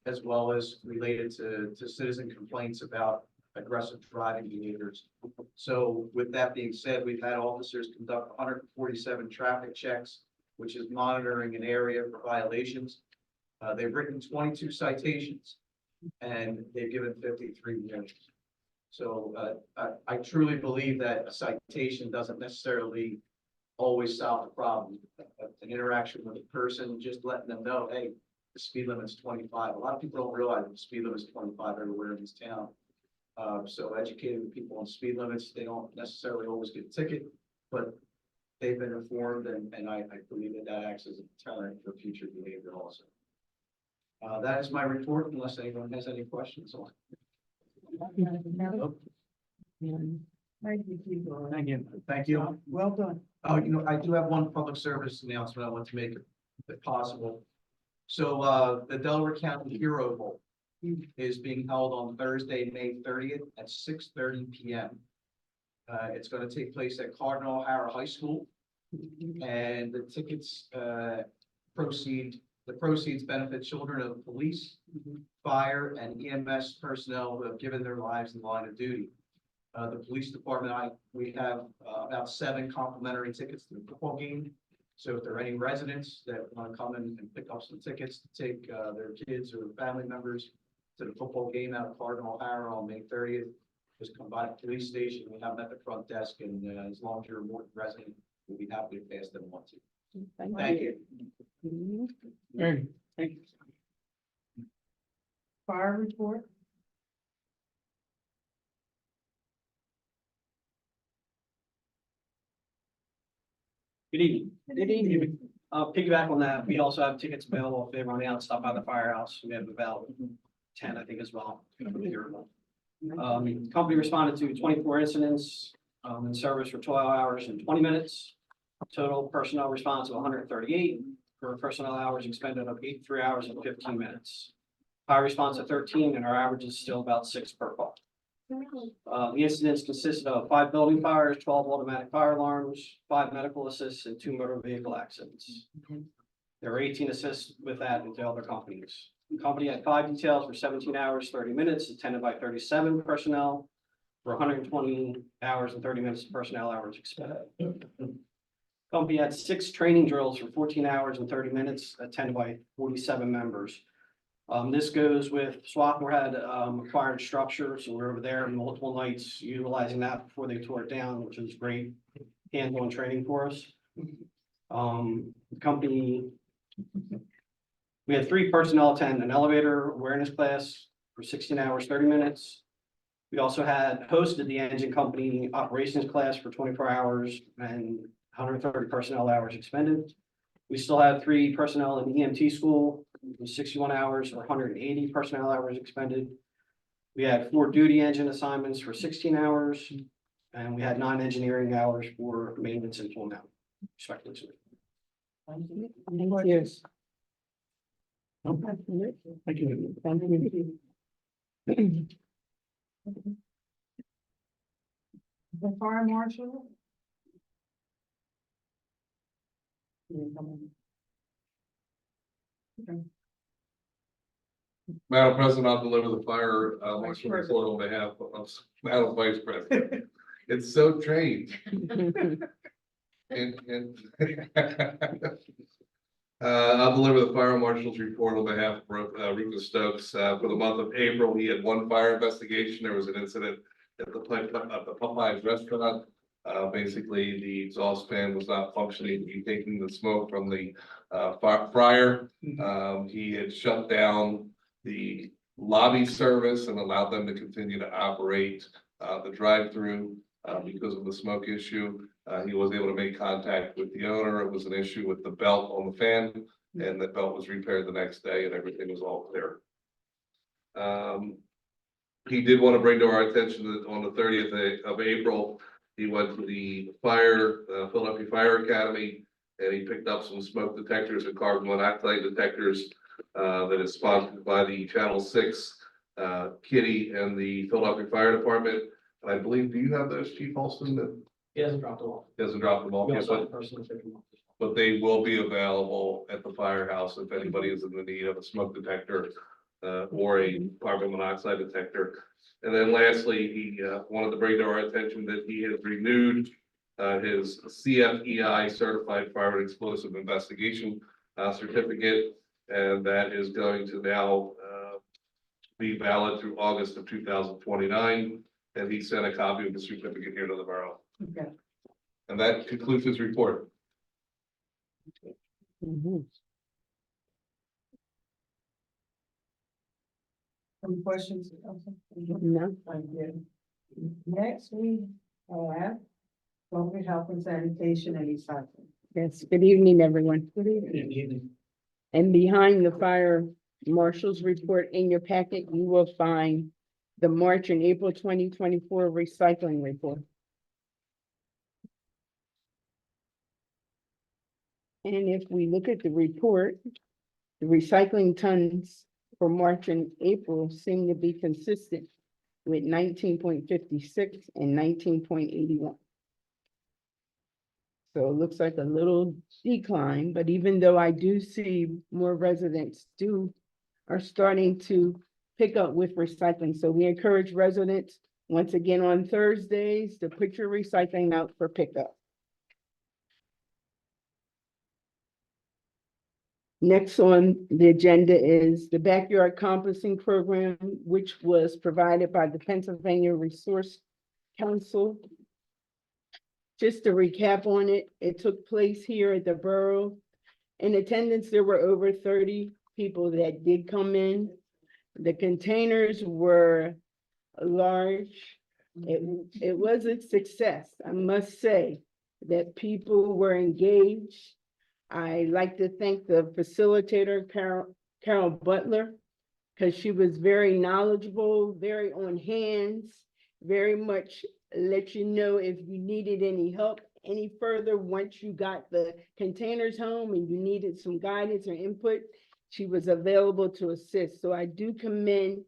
[SPEAKER 10] as well as related to citizen complaints about aggressive driving behaviors. So with that being said, we've had officers conduct 147 traffic checks, which is monitoring an area for violations. They've written 22 citations and they've given 53 warnings. So I truly believe that a citation doesn't necessarily always solve the problem. An interaction with a person, just letting them know, hey, the speed limit's 25. A lot of people don't realize the speed limit is 25 everywhere in this town. So educating people on speed limits, they don't necessarily always get a ticket, but they've been informed, and I believe that acts as a deterrent for future behavior also. That is my report, unless anyone has any questions on it.
[SPEAKER 2] Thank you, Keith.
[SPEAKER 10] Thank you.
[SPEAKER 2] Well done.
[SPEAKER 10] Oh, I do have one public service announcement I want to make if possible. So, the Delaware County Hero Bowl is being held on Thursday, May 30th at 6:30 p.m. It's going to take place at Cardinal O'Hara High School, and the tickets, proceeds benefit children of police, fire, and EMS personnel who have given their lives in the line of duty. The police department, we have about 7 complimentary tickets to the football game. So if there are any residents that want to come in and pick up some tickets to take their kids or family members to the football game out of Cardinal O'Hara on May 30th, just come by the police station. We have them at the front desk, and as long as you're a Morton resident, we'll be happy to pass them on to you. Thank you.
[SPEAKER 9] Very, thank you.
[SPEAKER 2] Fire report.
[SPEAKER 11] Good evening. Good evening. Piggyback on that, we also have tickets available if they run out, stop by the firehouse. We have about 10, I think, as well. Company responded to 24 incidents, in service for 12 hours and 20 minutes. Total personnel response of 138 for personnel hours expended of 83 hours and 15 minutes. Fire response of 13, and our average is still about 6 per call. The incidents consisted of 5 building fires, 12 automatic fire alarms, 5 medical assists, and 2 motor vehicle accidents. There were 18 assists with that with the other companies. The company had 5 details for 17 hours, 30 minutes, attended by 37 personnel for 120 hours and 30 minutes of personnel hours expended. Company had 6 training drills for 14 hours and 30 minutes, attended by 47 members. This goes with Swarthmore had acquired structure, so we're over there multiple nights utilizing that before they tore it down, which is great hands-on training for us. The company, we had 3 personnel attend an elevator awareness class for 16 hours, 30 minutes. We also had hosted the engine company operations class for 24 hours and 130 personnel hours expended. We still have 3 personnel in EMT school, 61 hours or 180 personnel hours expended. We had 4 duty engine assignments for 16 hours, and we had 9 engineering hours for maintenance and tool mount, respectively.
[SPEAKER 2] Yes.
[SPEAKER 9] Thank you.
[SPEAKER 2] The fire marshal.
[SPEAKER 6] Madam President, I'll deliver the fire marshal report on behalf of Madam Vice President. It's so strange. And I'll deliver the fire marshal's report on behalf of Rufus Stokes. For the month of April, he had 1 fire investigation. There was an incident at the Popeyes restaurant. Basically, the exhaust fan was not functioning, taking the smoke from the fryer. He had shut down the lobby service and allowed them to continue to operate the drive-through because of the smoke issue. He was able to make contact with the owner. It was an issue with the belt on the fan. and the belt was repaired the next day and everything was all clear. He did want to bring to our attention that on the 30th of April, he went to the Philadelphia Fire Academy, and he picked up some smoke detectors and carbon monoxide detectors that is sponsored by the Channel 6 Kitty and the Philadelphia Fire Department. And I believe, do you have those, Chief Holston? That
[SPEAKER 11] He hasn't dropped them off.
[SPEAKER 6] doesn't drop them off
[SPEAKER 11] We
[SPEAKER 6] yet,
[SPEAKER 11] also have a
[SPEAKER 6] but
[SPEAKER 11] person to pick them up.
[SPEAKER 6] they will be available at the firehouse if anybody is in the need of a smoke detector or a carbon monoxide detector. And then lastly, he wanted to bring to our attention that he has renewed his CFEI Certified Fire and Explosive Investigation certificate, and that is going to now be valid through August of 2029. And he sent a copy of the certificate here to the borough.
[SPEAKER 2] Okay.
[SPEAKER 6] And that concludes his report.
[SPEAKER 2] Some questions? Council?
[SPEAKER 12] No.
[SPEAKER 2] Thank you. Next, we have public health and sanitation and recycling.
[SPEAKER 12] Yes, good evening, everyone.
[SPEAKER 2] Good evening.
[SPEAKER 12] And behind the fire marshal's report in your packet, you will find the March and April 2024 recycling report. And if we look at the report, the recycling tons for March and April seem to be consistent with 19.56 and 19.81. So it looks like a little decline, but even though I do see more residents are starting to pick up with recycling. So we encourage residents, once again on Thursdays, to put your recycling out for pickup. Next on the agenda is the backyard composting program, which was provided by the Pennsylvania Resource Council. Just to recap on it, it took place here at the Borough. In attendance, there were over 30 people that did come in. The containers were large. It was a success, I must say, that people were engaged. I like to thank the facilitator, Carol Butler, because she was very knowledgeable, very on hands, very much let you know if you needed any help any further once you got the containers home and you needed some guidance or input. She was available to assist. So I do commend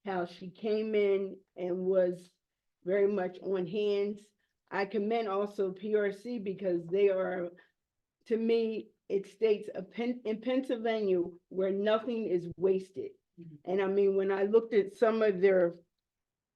[SPEAKER 12] how she came in and was very much on hands. I commend also PRC because they are, to me, it states in Pennsylvania where nothing is wasted. And I mean, when I looked at some of their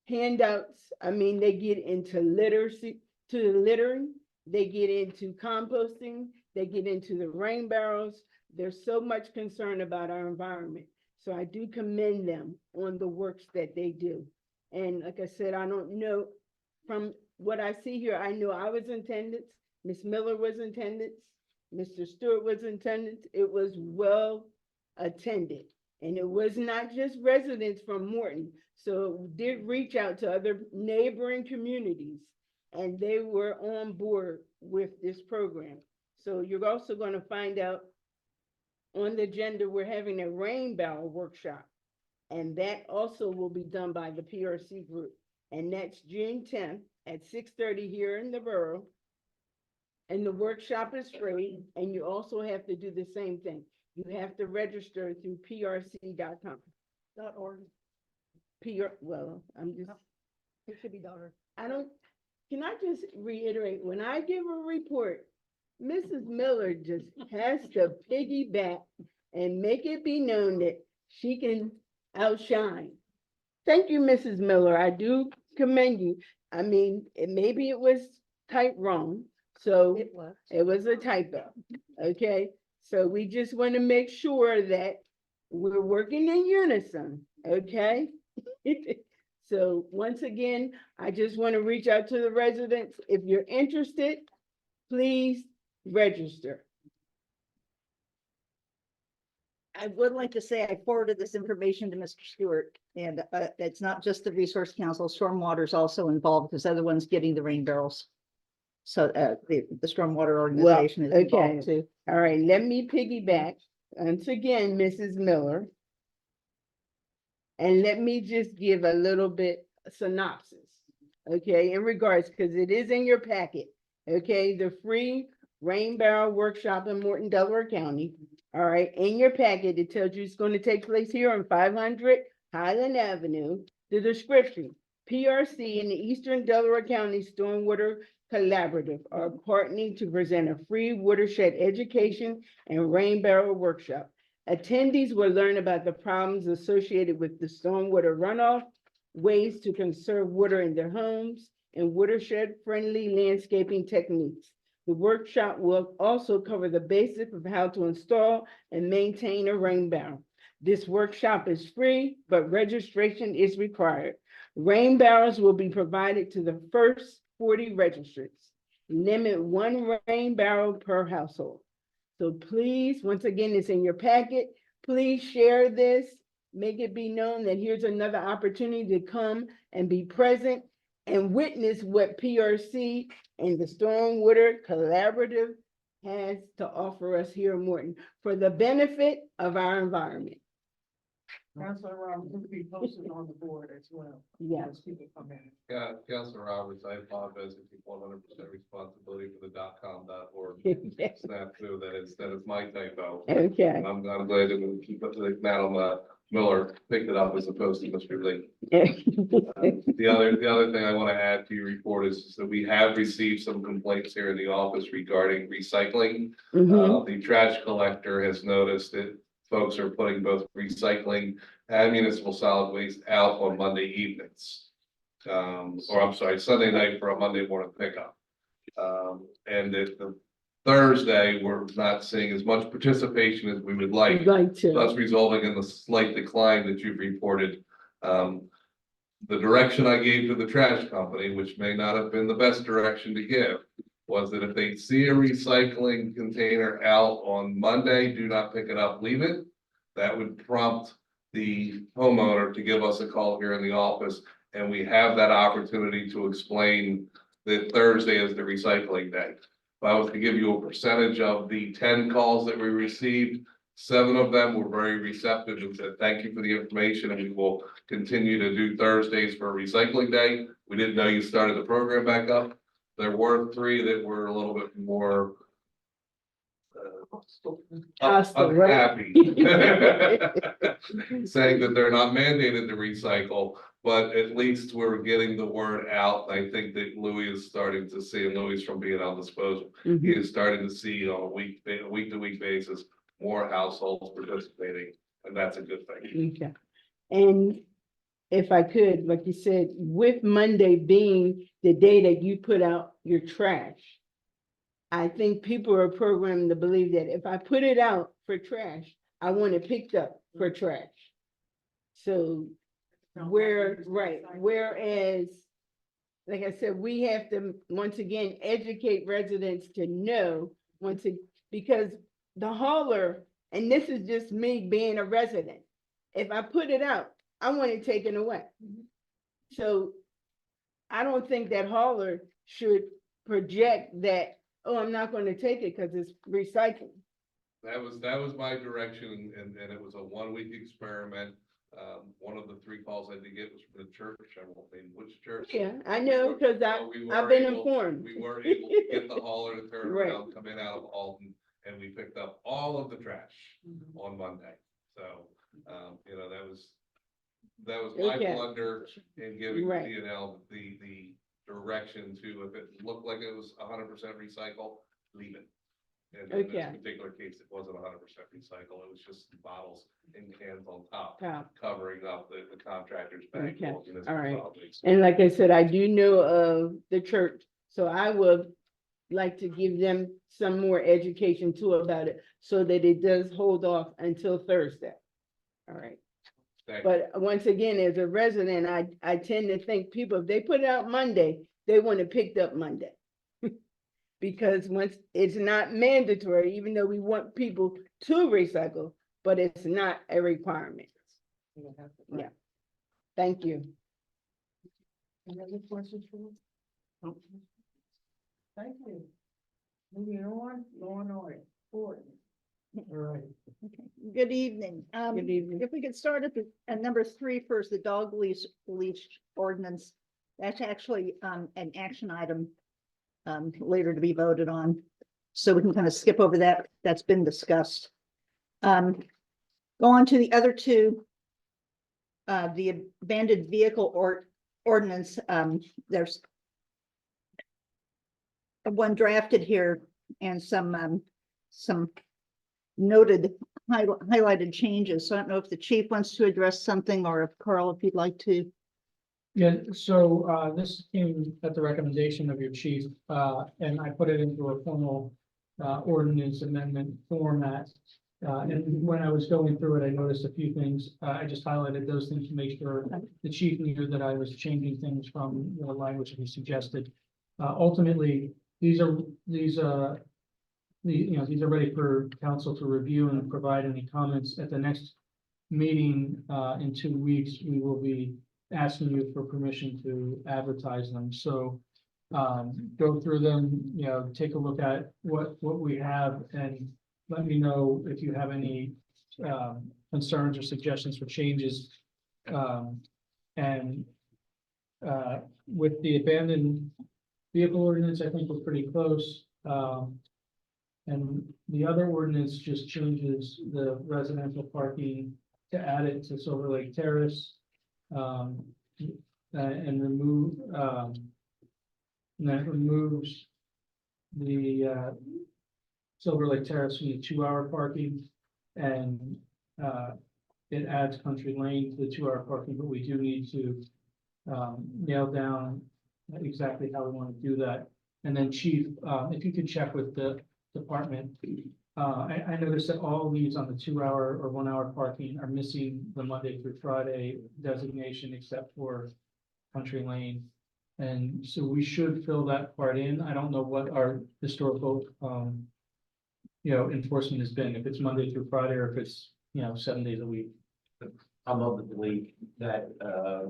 [SPEAKER 12] handouts, I mean, they get into littering, they get into composting, they get into the rain barrels. There's so much concern about our environment. So I do commend them on the works that they do. And like I said, I don't know, from what I see here, I know I was in attendance, Ms. Miller was in attendance, Mr. Stewart was in attendance. It was well attended. And it was not just residents from Morton. So it did reach out to other neighboring communities, and they were on board with this program. So you're also going to find out on the agenda, we're having a rain barrel workshop, and that also will be done by the PRC group. And that's June 10th at 6:30 here in the Borough. And the workshop is free, and you also have to do the same thing. You have to register through prc.com.
[SPEAKER 1] .org.
[SPEAKER 12] Well, I'm just,
[SPEAKER 1] It should be .org.
[SPEAKER 12] can I just reiterate, when I give a report, Mrs. Miller just has to piggyback and make it be known that she can outshine. Thank you, Mrs. Miller. I do commend you. I mean, maybe it was typed wrong. So it was a typo, okay? So we just want to make sure that we're working in unison, okay? So once again, I just want to reach out to the residents. If you're interested, please register.
[SPEAKER 1] I would like to say I forwarded this information to Mr. Stewart, and it's not just the Resource Council, Stormwater is also involved because they're the ones getting the rain barrels. So the Stormwater organization is
[SPEAKER 12] okay.
[SPEAKER 1] involved too.
[SPEAKER 12] All right, let me piggyback. once again, Mrs. Miller. And let me just give a little bit synopsis, okay, in regards, because it is in your packet, okay? The free rain barrel workshop in Morton, Delaware County. All right, in your packet, it tells you it's going to take place here on 500 Highland Avenue. The description, PRC and the Eastern Delaware County Stormwater Collaborative are partnering to present a free watershed education and rain barrel workshop. Attendees will learn about the problems associated with the stormwater runoff, ways to conserve water in their homes, and watershed-friendly landscaping techniques. The workshop will also cover the basics of how to install and maintain a rain barrel. This workshop is free, but registration is required. Rain barrels will be provided to the first 40 registrants. Limit 1 rain barrel per household. So please, once again, it's in your packet. Please share this. Make it be known that here's another opportunity to come and be present and witness what PRC and the Stormwater Collaborative has to offer us here in Morton for the benefit of our environment.
[SPEAKER 2] Councilor Roberts will be posted on the board as well.
[SPEAKER 12] Yes.
[SPEAKER 2] As people come in.
[SPEAKER 6] Yeah, Councilor Roberts, I apologize if you 100% responsibility for the .com.org snafu, that is my typo.
[SPEAKER 12] Okay.
[SPEAKER 6] And I'm glad that we keep up to the Madam Miller picked it up as opposed to Mr. Lee. The other thing I want to add to your report is that we have received some complaints here in the office regarding recycling. The trash collector has noticed that folks are putting both recycling and municipal solid waste out on Monday evenings. Or I'm sorry, Sunday night for a Monday morning pickup. And that the Thursday, we're not seeing as much participation as we would like. Thus resulting in the slight decline that you've reported. The direction I gave to the trash company, which may not have been the best direction to give, was that if they see a recycling container out on Monday, do not pick it up, leave it. That would prompt the homeowner to give us a call here in the office, and we have that opportunity to explain that Thursday is the recycling day. If I was to give you a percentage of the 10 calls that we received, 7 of them were very receptive and said, thank you for the information, and we will continue to do Thursdays for recycling day. We didn't know you started the program back up. There were 3 that were a little bit more unhappy, saying that they're not mandated to recycle, but at least we're getting the word out. I think that Louis is starting to see, and Louis from being on disposal, he is starting to see on a week-to-week basis more households participating, and that's a good thing.
[SPEAKER 12] Okay. And if I could, like you said, with Monday being the day that you put out your trash, I think people are programmed to believe that if I put it out for trash, I want it picked up for trash. So whereas, like I said, we have to, once again, educate residents to know because the hauler, and this is just me being a resident, if I put it out, I want it taken away. So I don't think that hauler should project that, oh, I'm not going to take it because it's recycling.
[SPEAKER 6] That was my direction, and it was a 1-week experiment. One of the 3 calls I did get was from the church. I won't name which church.
[SPEAKER 12] Yeah, I know, because I've been informed.
[SPEAKER 6] We were able to get the hauler to turn around, come in out of Alton, and we picked up all of the trash on Monday. So, you know, that was my blunder in giving DNL the direction to, if it looked like it was 100% recycle, leave it. And in this particular case, it wasn't 100% recycle. It was just bottles and cans on top, covering up the contractor's bag.
[SPEAKER 12] All right. And like I said, I do know of the church, so I would like to give them some more education too about it, so that it does hold off until Thursday. All right. But once again, as a resident, I tend to think people, if they put it out Monday, they want it picked up Monday. Because once it's not mandatory, even though we want people to recycle, but it's not a requirement. Yeah. Thank you.
[SPEAKER 2] Any other questions for me? Thank you. Moving on, law and order.
[SPEAKER 9] All right.
[SPEAKER 1] Good evening.
[SPEAKER 12] Good evening.
[SPEAKER 1] If we could start at number 3 first, the dog leash ordinance. That's actually, an action item, later to be voted on. So we can kind of skip over that. That's been discussed. Go on to the other two. The abandoned vehicle ordinance, there's one drafted here and some noted highlighted changes. So I don't know if the chief wants to address something or if Carl, if you'd like to.
[SPEAKER 9] Yeah, so this came at the recommendation of your chief, and I put it into a formal ordinance amendment format. And when I was going through it, I noticed a few things. I just highlighted those things to make sure the chief knew that I was changing things from the language that he suggested. Ultimately, these are ready for council to review and provide any comments at the next meeting. In 2 weeks, we will be asking you for permission to advertise them. So go through them, take a look at what we have and let me know if you have any concerns or suggestions for changes. With the abandoned vehicle ordinance, I think we're pretty close. And the other ordinance just changes the residential parking to add it to Silver Lake Terrace. And remove, and that removes the Silver Lake Terrace from the 2-hour parking, and it adds Country Lane to the 2-hour parking, but we do need to nail down exactly how we want to do that. And then chief, if you could check with the department. I noticed that all these on the 2-hour or 1-hour parking are missing the Monday through Friday designation except for Country Lane. And so we should fill that part in. I don't know what our historical, enforcement has been, if it's Monday through Friday or if it's, 7 days a week.
[SPEAKER 10] I'm of the belief that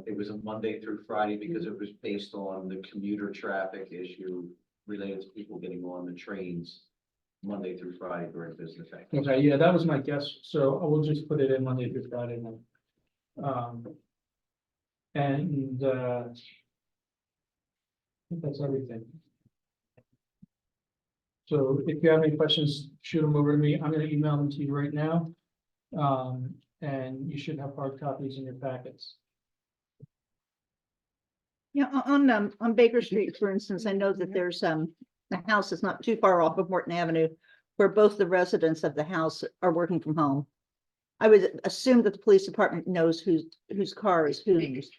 [SPEAKER 10] it was a Monday through Friday because it was based on the commuter traffic issue related to people getting on the trains Monday through Friday during business hours.
[SPEAKER 9] Okay, yeah, that was my guess. So I will just put it in Monday through Friday then. I think that's everything. So if you have any questions, shoot them over to me. I'm gonna email them to you right now. And you should have hard copies in your packets.
[SPEAKER 1] Yeah, on Baker Street, for instance, I know that there's the house is not too far off of Morton Avenue, where both the residents of the house are working from home. I would assume that the police department knows whose car is whose.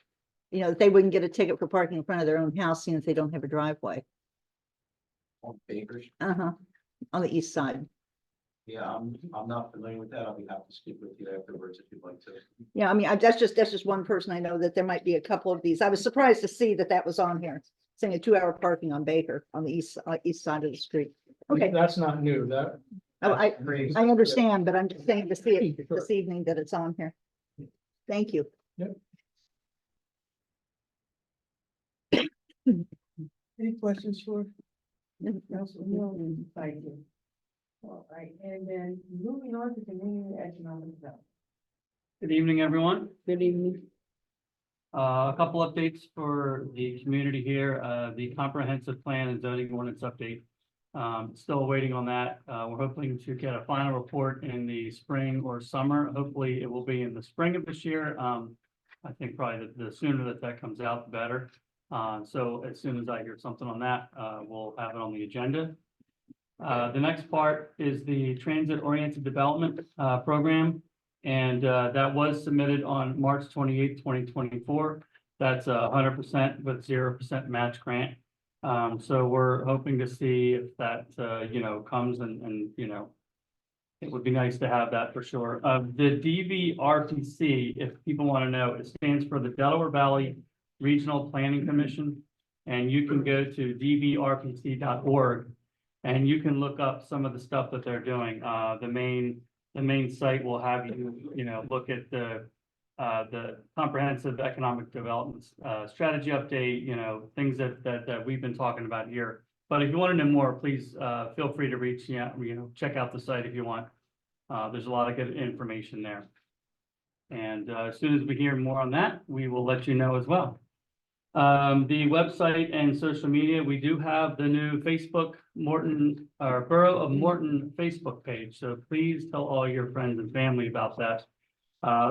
[SPEAKER 1] That they wouldn't get a ticket for parking in front of their own house, seeing if they don't have a driveway.
[SPEAKER 10] On Baker's,
[SPEAKER 1] On the east side.
[SPEAKER 10] yeah, I'm not familiar with that. I'll be happy to speak with you afterwards if you'd like to.
[SPEAKER 1] Yeah, I mean, that's just one person. I know that there might be a couple of these. I was surprised to see that was on here, saying a 2-hour parking on Baker on the east side of the street. Okay,
[SPEAKER 9] That's not new,
[SPEAKER 1] I understand, but I'm just saying to see it this evening that it's on here. Thank you.
[SPEAKER 2] Any questions for Councilman Hill? Thank you. All right, and then moving on to community economic development.
[SPEAKER 13] Good evening, everyone.
[SPEAKER 12] Good evening.
[SPEAKER 13] A couple updates for the community here. The comprehensive plan and zoning ordinance update. Still waiting on that. We're hoping to get a final report in the spring or summer. Hopefully it will be in the spring of this year. I think probably the sooner that comes out, the better. So as soon as I hear something on that, we'll have it on the agenda. The next part is the transit oriented development program. And that was submitted on March 28th, 2024. That's 100% with 0% match grant. So we're hoping to see if that, comes and it would be nice to have that for sure. The DVRPC, if people want to know, it stands for the Delaware Valley Regional Planning Commission. And you can go to dvrpc.org and you can look up some of the stuff that they're doing. The main site will have you, look at the comprehensive economic development strategy update, things that we've been talking about here. But if you want to know more, please feel free to reach out, check out the site if you want. There's a lot of good information there. And as soon as we hear more on that, we will let you know as well. The website and social media, we do have the new Facebook Morton, or Borough of Morton Facebook page. So please tell all your friends and family about that.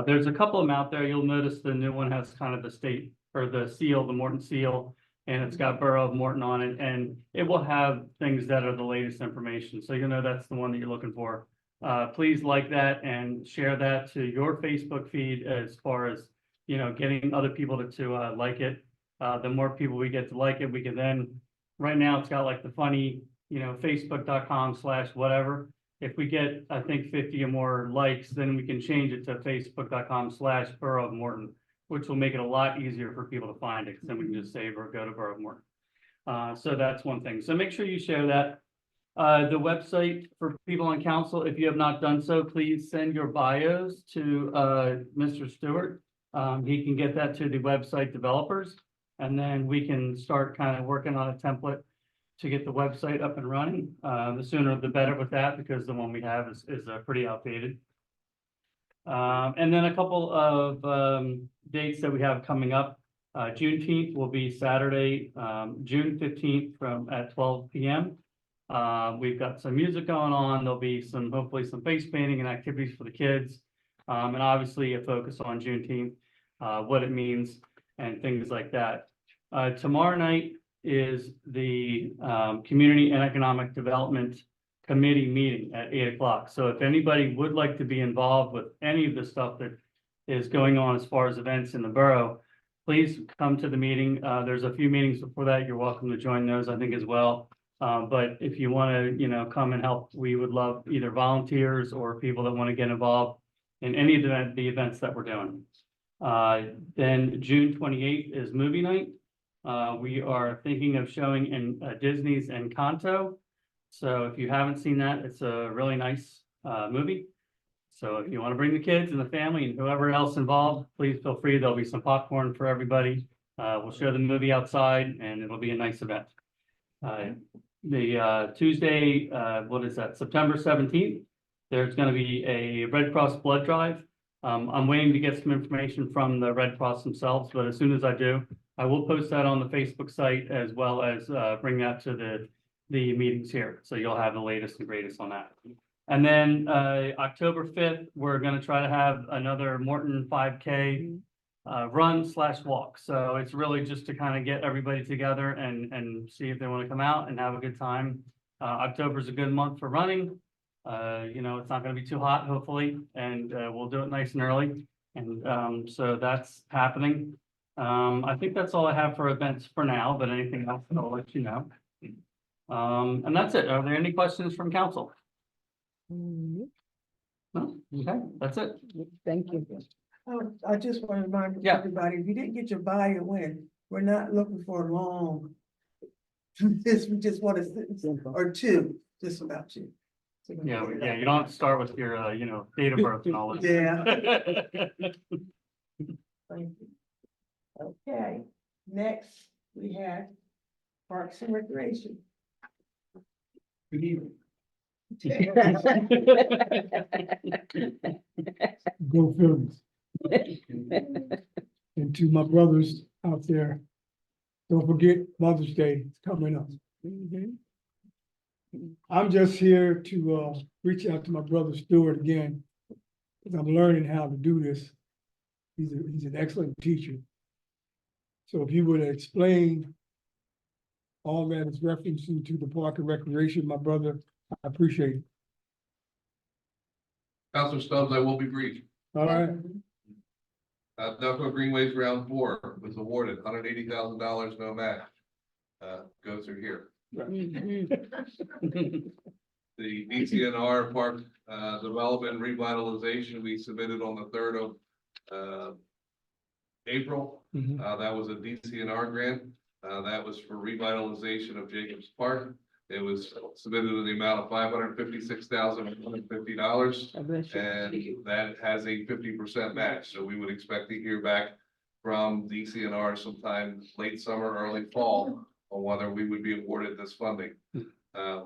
[SPEAKER 13] There's a couple of them out there. You'll notice the new one has kind of the state or the seal, the Morton seal, and it's got Borough of Morton on it, and it will have things that are the latest information. So you know that's the one that you're looking for. Please like that and share that to your Facebook feed as far as, you know, getting other people to like it. The more people we get to like it, we can then, right now it's got like the funny, you know, facebook.com/whatever. If we get, I think 50 or more likes, then we can change it to facebook.com/Borough of Morton, which will make it a lot easier for people to find it, because then we can just save or go to Borough of Morton. So that's one thing. So make sure you share that. The website for people on council, if you have not done so, please send your bios to Mr. Stewart. He can get that to the website developers, and then we can start kind of working on a template to get the website up and running. The sooner the better with that, because the one we have is pretty outdated. And then a couple of dates that we have coming up. Juneteenth will be Saturday, June 15th at 12 p.m. We've got some music going on. There'll be hopefully some face painting and activities for the kids. And obviously a focus on Juneteenth, what it means and things like that. Tomorrow night is the Community and Economic Development Committee meeting at 8 o'clock. So if anybody would like to be involved with any of the stuff that is going on as far as events in the borough, please come to the meeting. There's a few meetings before that. You're welcome to join those, I think, as well. But if you want to, you know, come and help, we would love either volunteers or people that want to get involved in any of the events that we're doing. Then June 28th is movie night. We are thinking of showing in Disney's Encanto. So if you haven't seen that, it's a really nice movie. So if you want to bring the kids and the family and whoever else involved, please feel free. There'll be some popcorn for everybody. We'll show the movie outside and it'll be a nice event. The Tuesday, what is that, September 17th, there's going to be a Red Cross blood drive. I'm waiting to get some information from the Red Cross themselves, but as soon as I do, I will post that on the Facebook site as well as bring that to the meetings here. So you'll have the latest and greatest on that. And then October 5th, we're going to try to have another Morton 5K run/walk. So it's really just to kind of get everybody together and see if they want to come out and have a good time. October is a good month for running. You know, it's not going to be too hot, hopefully, and we'll do it nice and early. And so that's happening. I think that's all I have for events for now, but anything else, I'll let you know. And that's it. Are there any questions from council? No? Okay, that's it.
[SPEAKER 12] Thank you.
[SPEAKER 2] I just want to remind
[SPEAKER 13] Yeah.
[SPEAKER 2] everybody, if you didn't get your bio in, we're not looking for a long. This, we just want a sentence or two, just about you.
[SPEAKER 13] Yeah, you don't have to start with your, you know, date of birth and all that.
[SPEAKER 2] Yeah. Thank you. Okay, next we have Parks and Recreation.
[SPEAKER 7] Good evening.
[SPEAKER 14] Go Phillies. And to my brothers out there, don't forget Mother's Day is coming up. I'm just here to reach out to my brother Stewart again, because I'm learning how to do this. He's an excellent teacher. So if you would explain all that is referencing to the Park and Recreation, my brother, I appreciate it.
[SPEAKER 6] Councilor Stubbs, I will be brief.
[SPEAKER 14] All right.
[SPEAKER 6] Delco Greenways Round 4 was awarded $180,000, no match. Go through here. The DCNR Park Development Revitalization, we submitted on the 3rd of April. That was a DCNR grant. That was for revitalization of Jacobs Park. It was submitted in the amount of $556,150, and that has a 50% match. So we would expect to hear back from DCNR sometime late summer, early fall on whether we would be awarded this funding.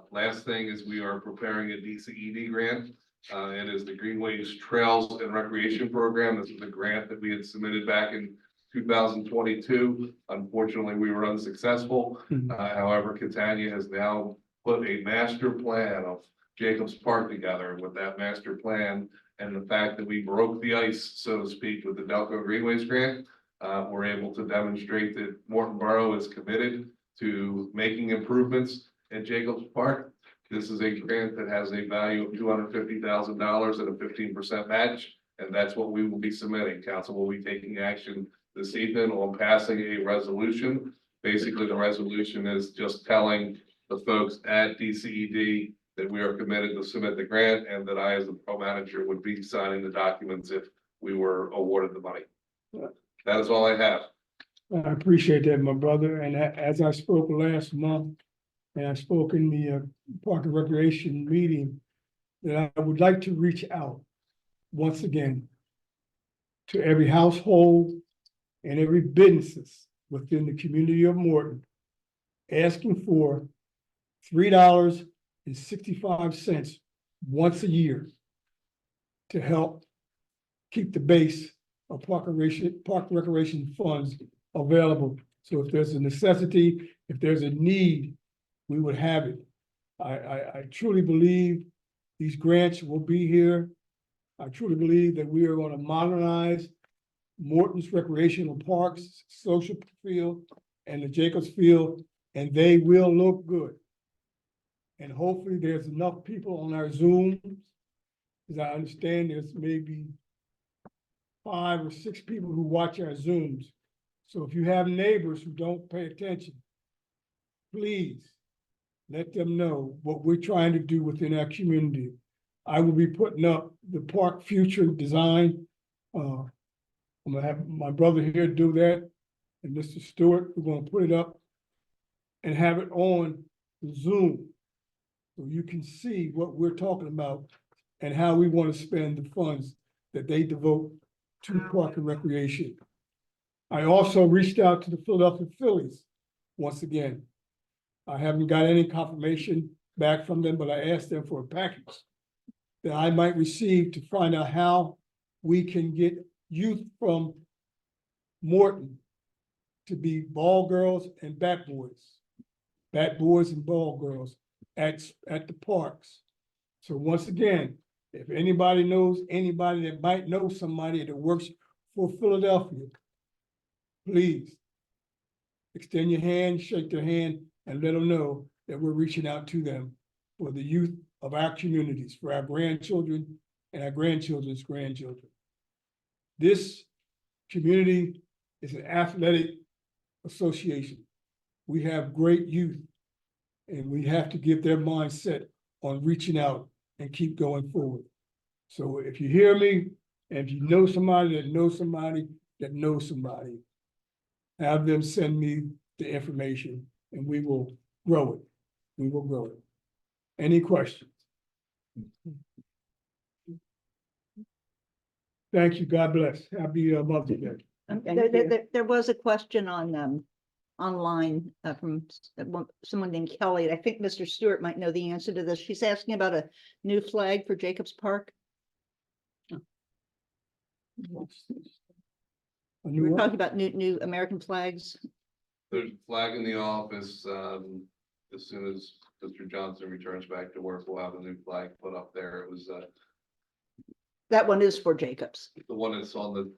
[SPEAKER 6] Last thing is we are preparing a DCED grant. It is the Greenways Trails and Recreation Program. This is a grant that we had submitted back in 2022. Unfortunately, we were unsuccessful. However, Catania has now put a master plan of Jacobs Park together. With that master plan and the fact that we broke the ice, so to speak, with the Delco Greenways grant, we're able to demonstrate that Morton Borough is committed to making improvements at Jacobs Park. This is a grant that has a value of $250,000 at a 15% match, and that's what we will be submitting. Council will be taking action this evening on passing a resolution. Basically, the resolution is just telling the folks at DCED that we are committed to submit the grant and that I, as the pro manager, would be signing the documents if we were awarded the money. That is all I have.
[SPEAKER 14] I appreciate that, my brother, and as I spoke last month, and I spoke in the Park and Recreation meeting, that I would like to reach out once again to every household and every businesses within the community of Morton, asking for $3.65 once a year to help keep the base of park recreation funds available. So if there's a necessity, if there's a need, we would have it. I truly believe these grants will be here. I truly believe that we are going to modernize Morton's recreational parks, social field, and the Jacobs Field, and they will look good. And hopefully there's enough people on our Zooms. As I understand, there's maybe 5 or 6 people who watch our Zooms. So if you have neighbors who don't pay attention, please let them know what we're trying to do within our community. I will be putting up the park future design. I'm gonna have my brother here do that, and Mr. Stewart, we're gonna put it up and have it on Zoom, so you can see what we're talking about and how we want to spend the funds that they devote to park and recreation. I also reached out to the Philadelphia Phillies once again. I haven't got any confirmation back from them, but I asked them for a package that I might receive to find out how we can get youth from Morton to be ball girls and bat boys and ball girls at the parks. So once again, if anybody knows anybody that might know somebody that works for Philadelphia, please extend your hand, shake their hand, and let them know that we're reaching out to them for the youth of our communities, for our grandchildren and our grandchildren's grandchildren. This community is an athletic association. We have great youth, and we have to give their mindset on reaching out and keep going forward. So if you hear me, and if you know somebody that knows somebody that knows somebody, have them send me the information and we will grow it. We will grow it. Any questions? Thank you. God bless. Happy Mother's Day.
[SPEAKER 1] There was a question on online from someone named Kelly. I think Mr. Stewart might know the answer to this. She's asking about a new flag for Jacobs Park. We're talking about new American flags.
[SPEAKER 6] There's a flag in the office. As soon as Mr. Johnson returns back to work, we'll have a new flag put up there. It was
[SPEAKER 1] That one is for Jacobs.
[SPEAKER 6] the one that's on the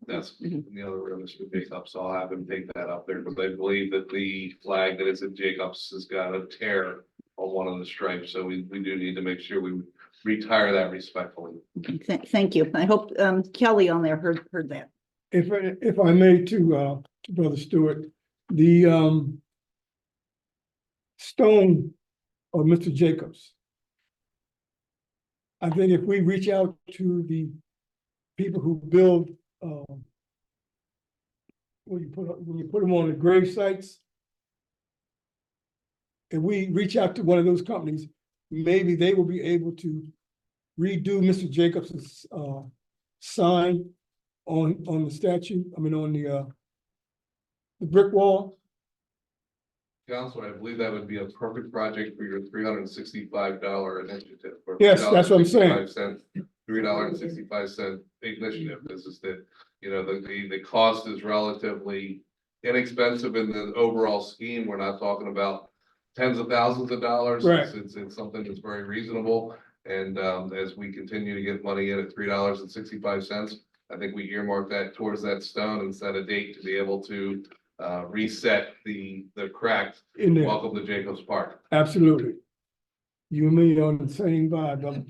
[SPEAKER 6] desk in the other room is for Jacobs. So I'll have him take that up there. But I believe that the flag that is at Jacobs has got a tear on one of the stripes. So we do need to make sure we retire that respectfully.
[SPEAKER 1] Okay, thank you. I hope Kelly on there heard that.
[SPEAKER 14] If I may to Brother Stewart, the stone of Mr. Jacobs. I think if we reach out to the people who build when you put them on the grave sites, if we reach out to one of those companies, maybe they will be able to redo Mr. Jacobs's sign on the statue. I mean, on the brick wall.
[SPEAKER 6] Counselor, I believe that would be a perfect project for your $365 initiative for for
[SPEAKER 14] Yes, that's what I'm saying.
[SPEAKER 6] $3.65 initiative. This is that, you know, the cost is relatively inexpensive in the overall scheme. We're not talking about tens of thousands of dollars.
[SPEAKER 14] Right.
[SPEAKER 6] It's something that's very reasonable. And as we continue to get money in at $3.65, I think we earmark that towards that stone and set a date to be able to reset the cracked
[SPEAKER 14] In there,
[SPEAKER 6] welcome to Jacobs Park.
[SPEAKER 14] absolutely. You and me on the same vibe, brother.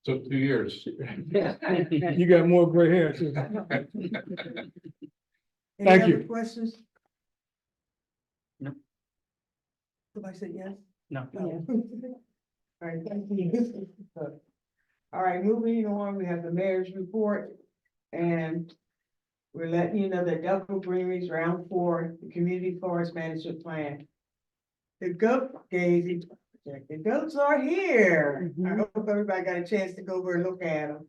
[SPEAKER 6] Took 2 years.
[SPEAKER 14] You got more gray hair too.
[SPEAKER 2] Any
[SPEAKER 14] Thank
[SPEAKER 2] other
[SPEAKER 14] you.
[SPEAKER 2] questions?
[SPEAKER 13] No.
[SPEAKER 2] Somebody said yes?
[SPEAKER 13] No.
[SPEAKER 2] No. All right, thank you. All right, moving on, we have the mayor's report, and we're letting you know that Delco Greenery's round 4, the community forest management plan. The goats are here. I hope everybody got a chance to go over and look at them.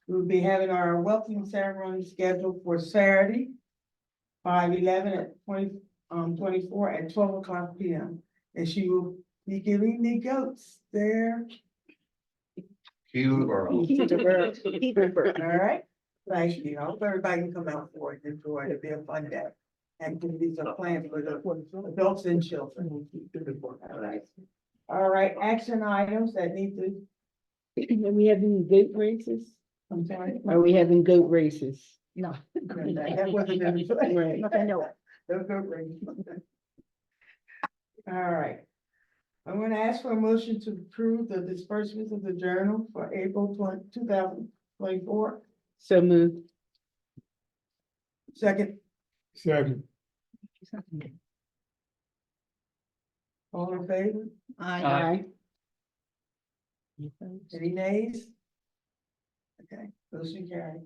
[SPEAKER 2] We'll be having our welcoming ceremony scheduled for Saturday, 5/11 at 24 at 12:00 p.m. And she will be giving the goats their,
[SPEAKER 6] Key to the borough.
[SPEAKER 2] all right? Thank you. I hope everybody can come out for it, enjoy it. It'll be a fun day. Activities are planned for the adults and children. All right. All right, action items that need to,
[SPEAKER 12] Are we having goat races?
[SPEAKER 2] I'm sorry.
[SPEAKER 12] Are we having goat races?
[SPEAKER 1] No,
[SPEAKER 2] That wasn't any.
[SPEAKER 12] Right.
[SPEAKER 1] not that I know of.
[SPEAKER 2] Don't go crazy. All right. I'm gonna ask for a motion to approve the disbursements of the journal for April 2024.
[SPEAKER 12] So moved.
[SPEAKER 2] Second,
[SPEAKER 14] Second,
[SPEAKER 2] all in favor?
[SPEAKER 1] I,
[SPEAKER 2] Any nays? Okay, motion carried.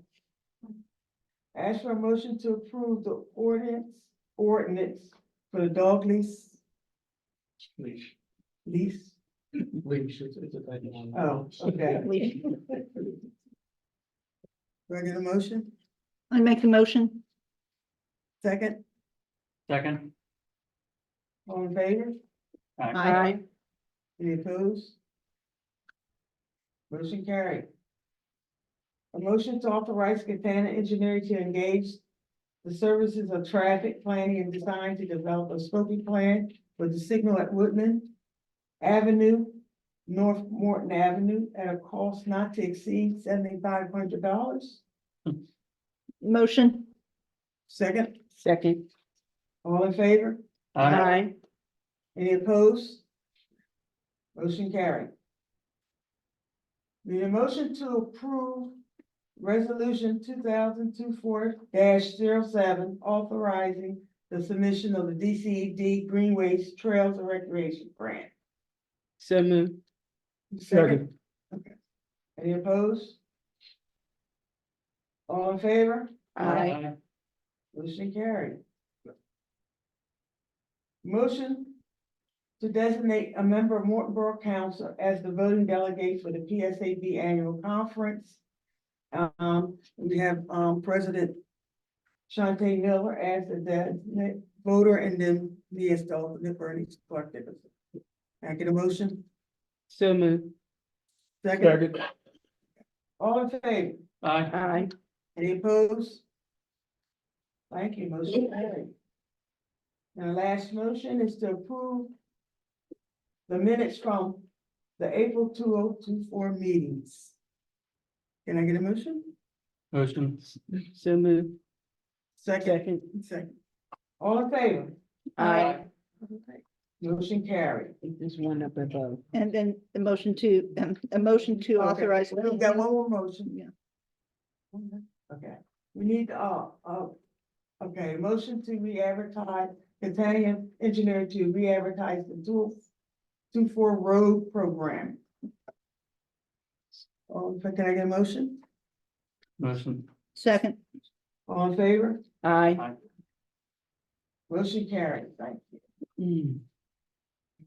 [SPEAKER 2] Ask for a motion to approve the ordinance for the dog lease.
[SPEAKER 7] Leash.
[SPEAKER 2] Lease,
[SPEAKER 7] Leash, it's a type one.
[SPEAKER 2] oh, okay.
[SPEAKER 1] leave.
[SPEAKER 2] Do I get a motion?
[SPEAKER 1] I make the motion.
[SPEAKER 2] Second,
[SPEAKER 13] Second.
[SPEAKER 2] all in favor?
[SPEAKER 1] I,
[SPEAKER 2] Any opposed? Motion carried. A motion to authorize Catana Engineering to engage the services of traffic planning and design to develop a scoping plan for the signal at Woodman Avenue, North Morton Avenue, at a cost not to exceed $7,500.
[SPEAKER 1] motion.
[SPEAKER 2] Second,
[SPEAKER 12] Second.
[SPEAKER 2] all in favor?
[SPEAKER 12] Aye.
[SPEAKER 2] Any opposed? Motion carried. Need a motion to approve resolution 2024-07, authorizing the submission of the DCED Greenways Trails and Recreation Grant.
[SPEAKER 12] So moved.
[SPEAKER 14] second,
[SPEAKER 2] Okay. Any opposed? All in favor?
[SPEAKER 12] Aye.
[SPEAKER 2] Motion carried. Motion to designate a member of Morton Borough Council as the voting delegate for the PSAB Annual Conference. We have, President Shante Miller as the designated voter, and then me as the alternate, Bernie Clark Dickinson. Can I get a motion?
[SPEAKER 12] So moved.
[SPEAKER 2] Second,
[SPEAKER 14] second,
[SPEAKER 2] all in favor?
[SPEAKER 12] Aye.
[SPEAKER 2] Any opposed? Thank you, motion carried. Now, last motion is to approve the minutes from the April 2024 meetings. Can I get a motion?
[SPEAKER 13] Motion.
[SPEAKER 12] So moved.
[SPEAKER 2] Second, second. All in favor?
[SPEAKER 12] Aye.
[SPEAKER 2] Motion carried.
[SPEAKER 12] There's one up above.
[SPEAKER 1] And then a motion to authorize.
[SPEAKER 2] Okay, we've got one more motion.
[SPEAKER 1] Yeah.
[SPEAKER 2] Okay, we need, okay, motion to re-advertise, Italian engineer to re-advertise the 224 road program. Can I get a motion?
[SPEAKER 13] Motion.
[SPEAKER 1] Second,
[SPEAKER 2] All in favor?
[SPEAKER 12] Aye.
[SPEAKER 2] Motion carried, thank you.
[SPEAKER 12] Mm.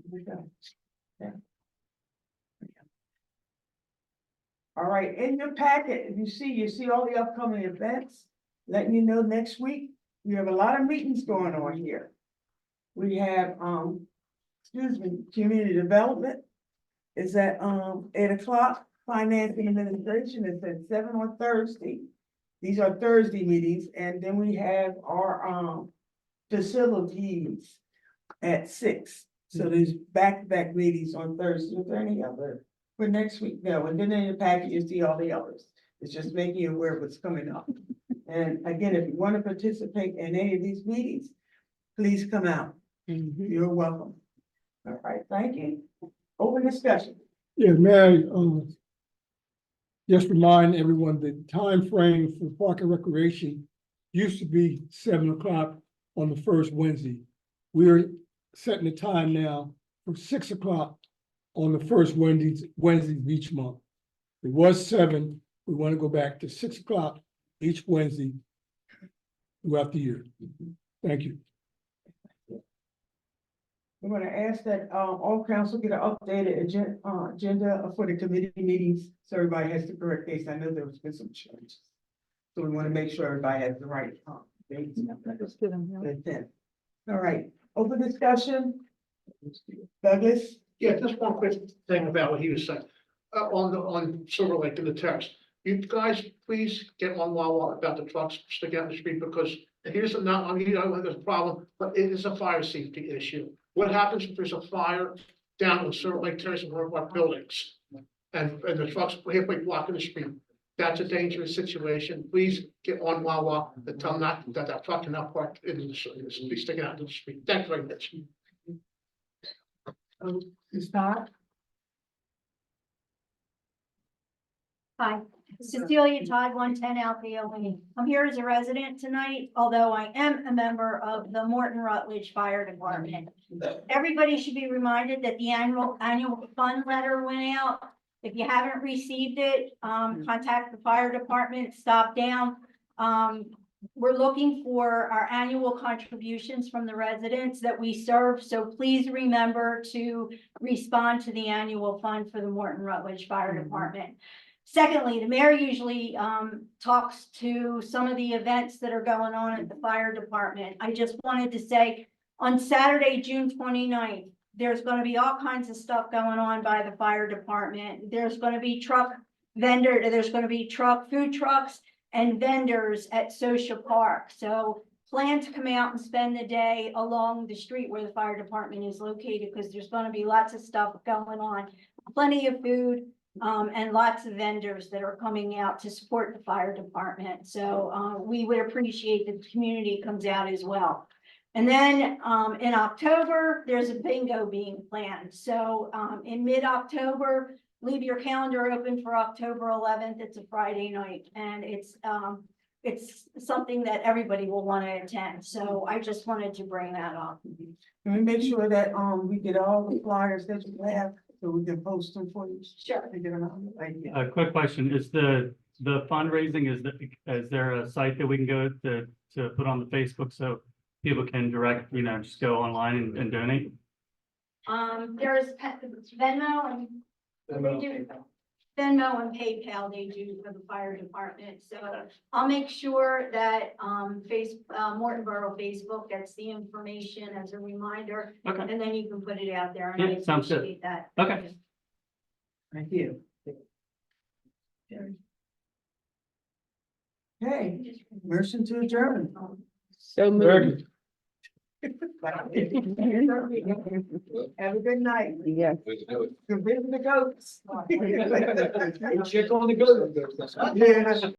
[SPEAKER 2] Here we go. Yeah. All right, in your packet, if you see all the upcoming events, letting you know next week, we have a lot of meetings going on here. We have, community development, is at, 8 o'clock. Finance and Administration is at 7 on Thursday. These are Thursday meetings, and then we have our, facilities at 6. So there's back-to-back meetings on Thursday. Is there any other for next week? No, and then in your package, you see all the others. It's just making you aware of what's coming up. And again, if you want to participate in any of these meetings, please come out. You're welcome. All right, thank you. Open discussion.
[SPEAKER 14] Yeah, may I, just remind everyone the time frame for Park and Recreation used to be 7 o'clock on the first Wednesday. We're setting the time now for 6 o'clock on the first Wednesdays of each month. It was 7, we want to go back to 6 o'clock each Wednesday throughout the year. Thank you.
[SPEAKER 2] We're gonna ask that, all council get an updated agenda for the committee meetings, so everybody has the correct dates. I know there's been some changes. So we want to make sure everybody has the right, dates. Good then. All right, open discussion. Douglas?
[SPEAKER 4] Yeah, just one quick thing about what he was saying, on Silver Lake in the text. You guys, please get on Wawa about the trucks sticking out in the street, because here's not, I mean, you know, there's a problem, but it is a fire safety issue. What happens if there's a fire down on Silver Lake Terrace in one of our buildings? And the trucks halfway blocking the street? That's a dangerous situation. Please get on Wawa and tell them that truck cannot park in the street, sticking out in the street. Thanks very much.
[SPEAKER 2] Ms. Todd?
[SPEAKER 15] Hi, Cecilia Todd, 110 Althea Lane. I'm here as a resident tonight, although I am a member of the Morton Rutledge Fire Department. Everybody should be reminded that the annual fund letter went out. If you haven't received it, contact the fire department, stop down. We're looking for our annual contributions from the residents that we serve, so please remember to respond to the annual fund for the Morton Rutledge Fire Department. Secondly, the mayor usually talks to some of the events that are going on at the fire department. I just wanted to say, on Saturday, June 29th, there's going to be all kinds of stuff going on by the fire department. There's going to be there's going to be food trucks and vendors at Social Park. So plan to come out and spend the day along the street where the fire department is located, because there's going to be lots of stuff going on. Plenty of food. And lots of vendors that are coming out to support the fire department. So we would appreciate that the community comes out as well. And then in October, there's a bingo being planned. So in mid-October, leave your calendar open for October 11th. It's a Friday night, and it's something that everybody will want to attend. So I just wanted to bring that up.
[SPEAKER 2] Can we make sure that, we get all the flyers that you have, so we can post them for you?
[SPEAKER 15] Sure.
[SPEAKER 2] Thank you.
[SPEAKER 13] A quick question, is the fundraising, is there a site that we can go to put on the Facebook so people can direct, just go online and donate?
[SPEAKER 15] There's Venmo and they do Venmo and PayPal they do for the fire department. So I'll make sure that Morton Borough Facebook gets the information as a reminder.
[SPEAKER 13] Okay.
[SPEAKER 15] And then you can put it out there, and
[SPEAKER 13] Yeah,
[SPEAKER 15] I
[SPEAKER 13] sounds good.
[SPEAKER 15] appreciate that.
[SPEAKER 13] Okay.
[SPEAKER 2] Thank you. Okay, motion to adjourn.
[SPEAKER 12] So moved.
[SPEAKER 2] Have a good night.
[SPEAKER 12] Yes.
[SPEAKER 2] Good visit the goats.
[SPEAKER 7] Check on the goat.
[SPEAKER 2] Yeah.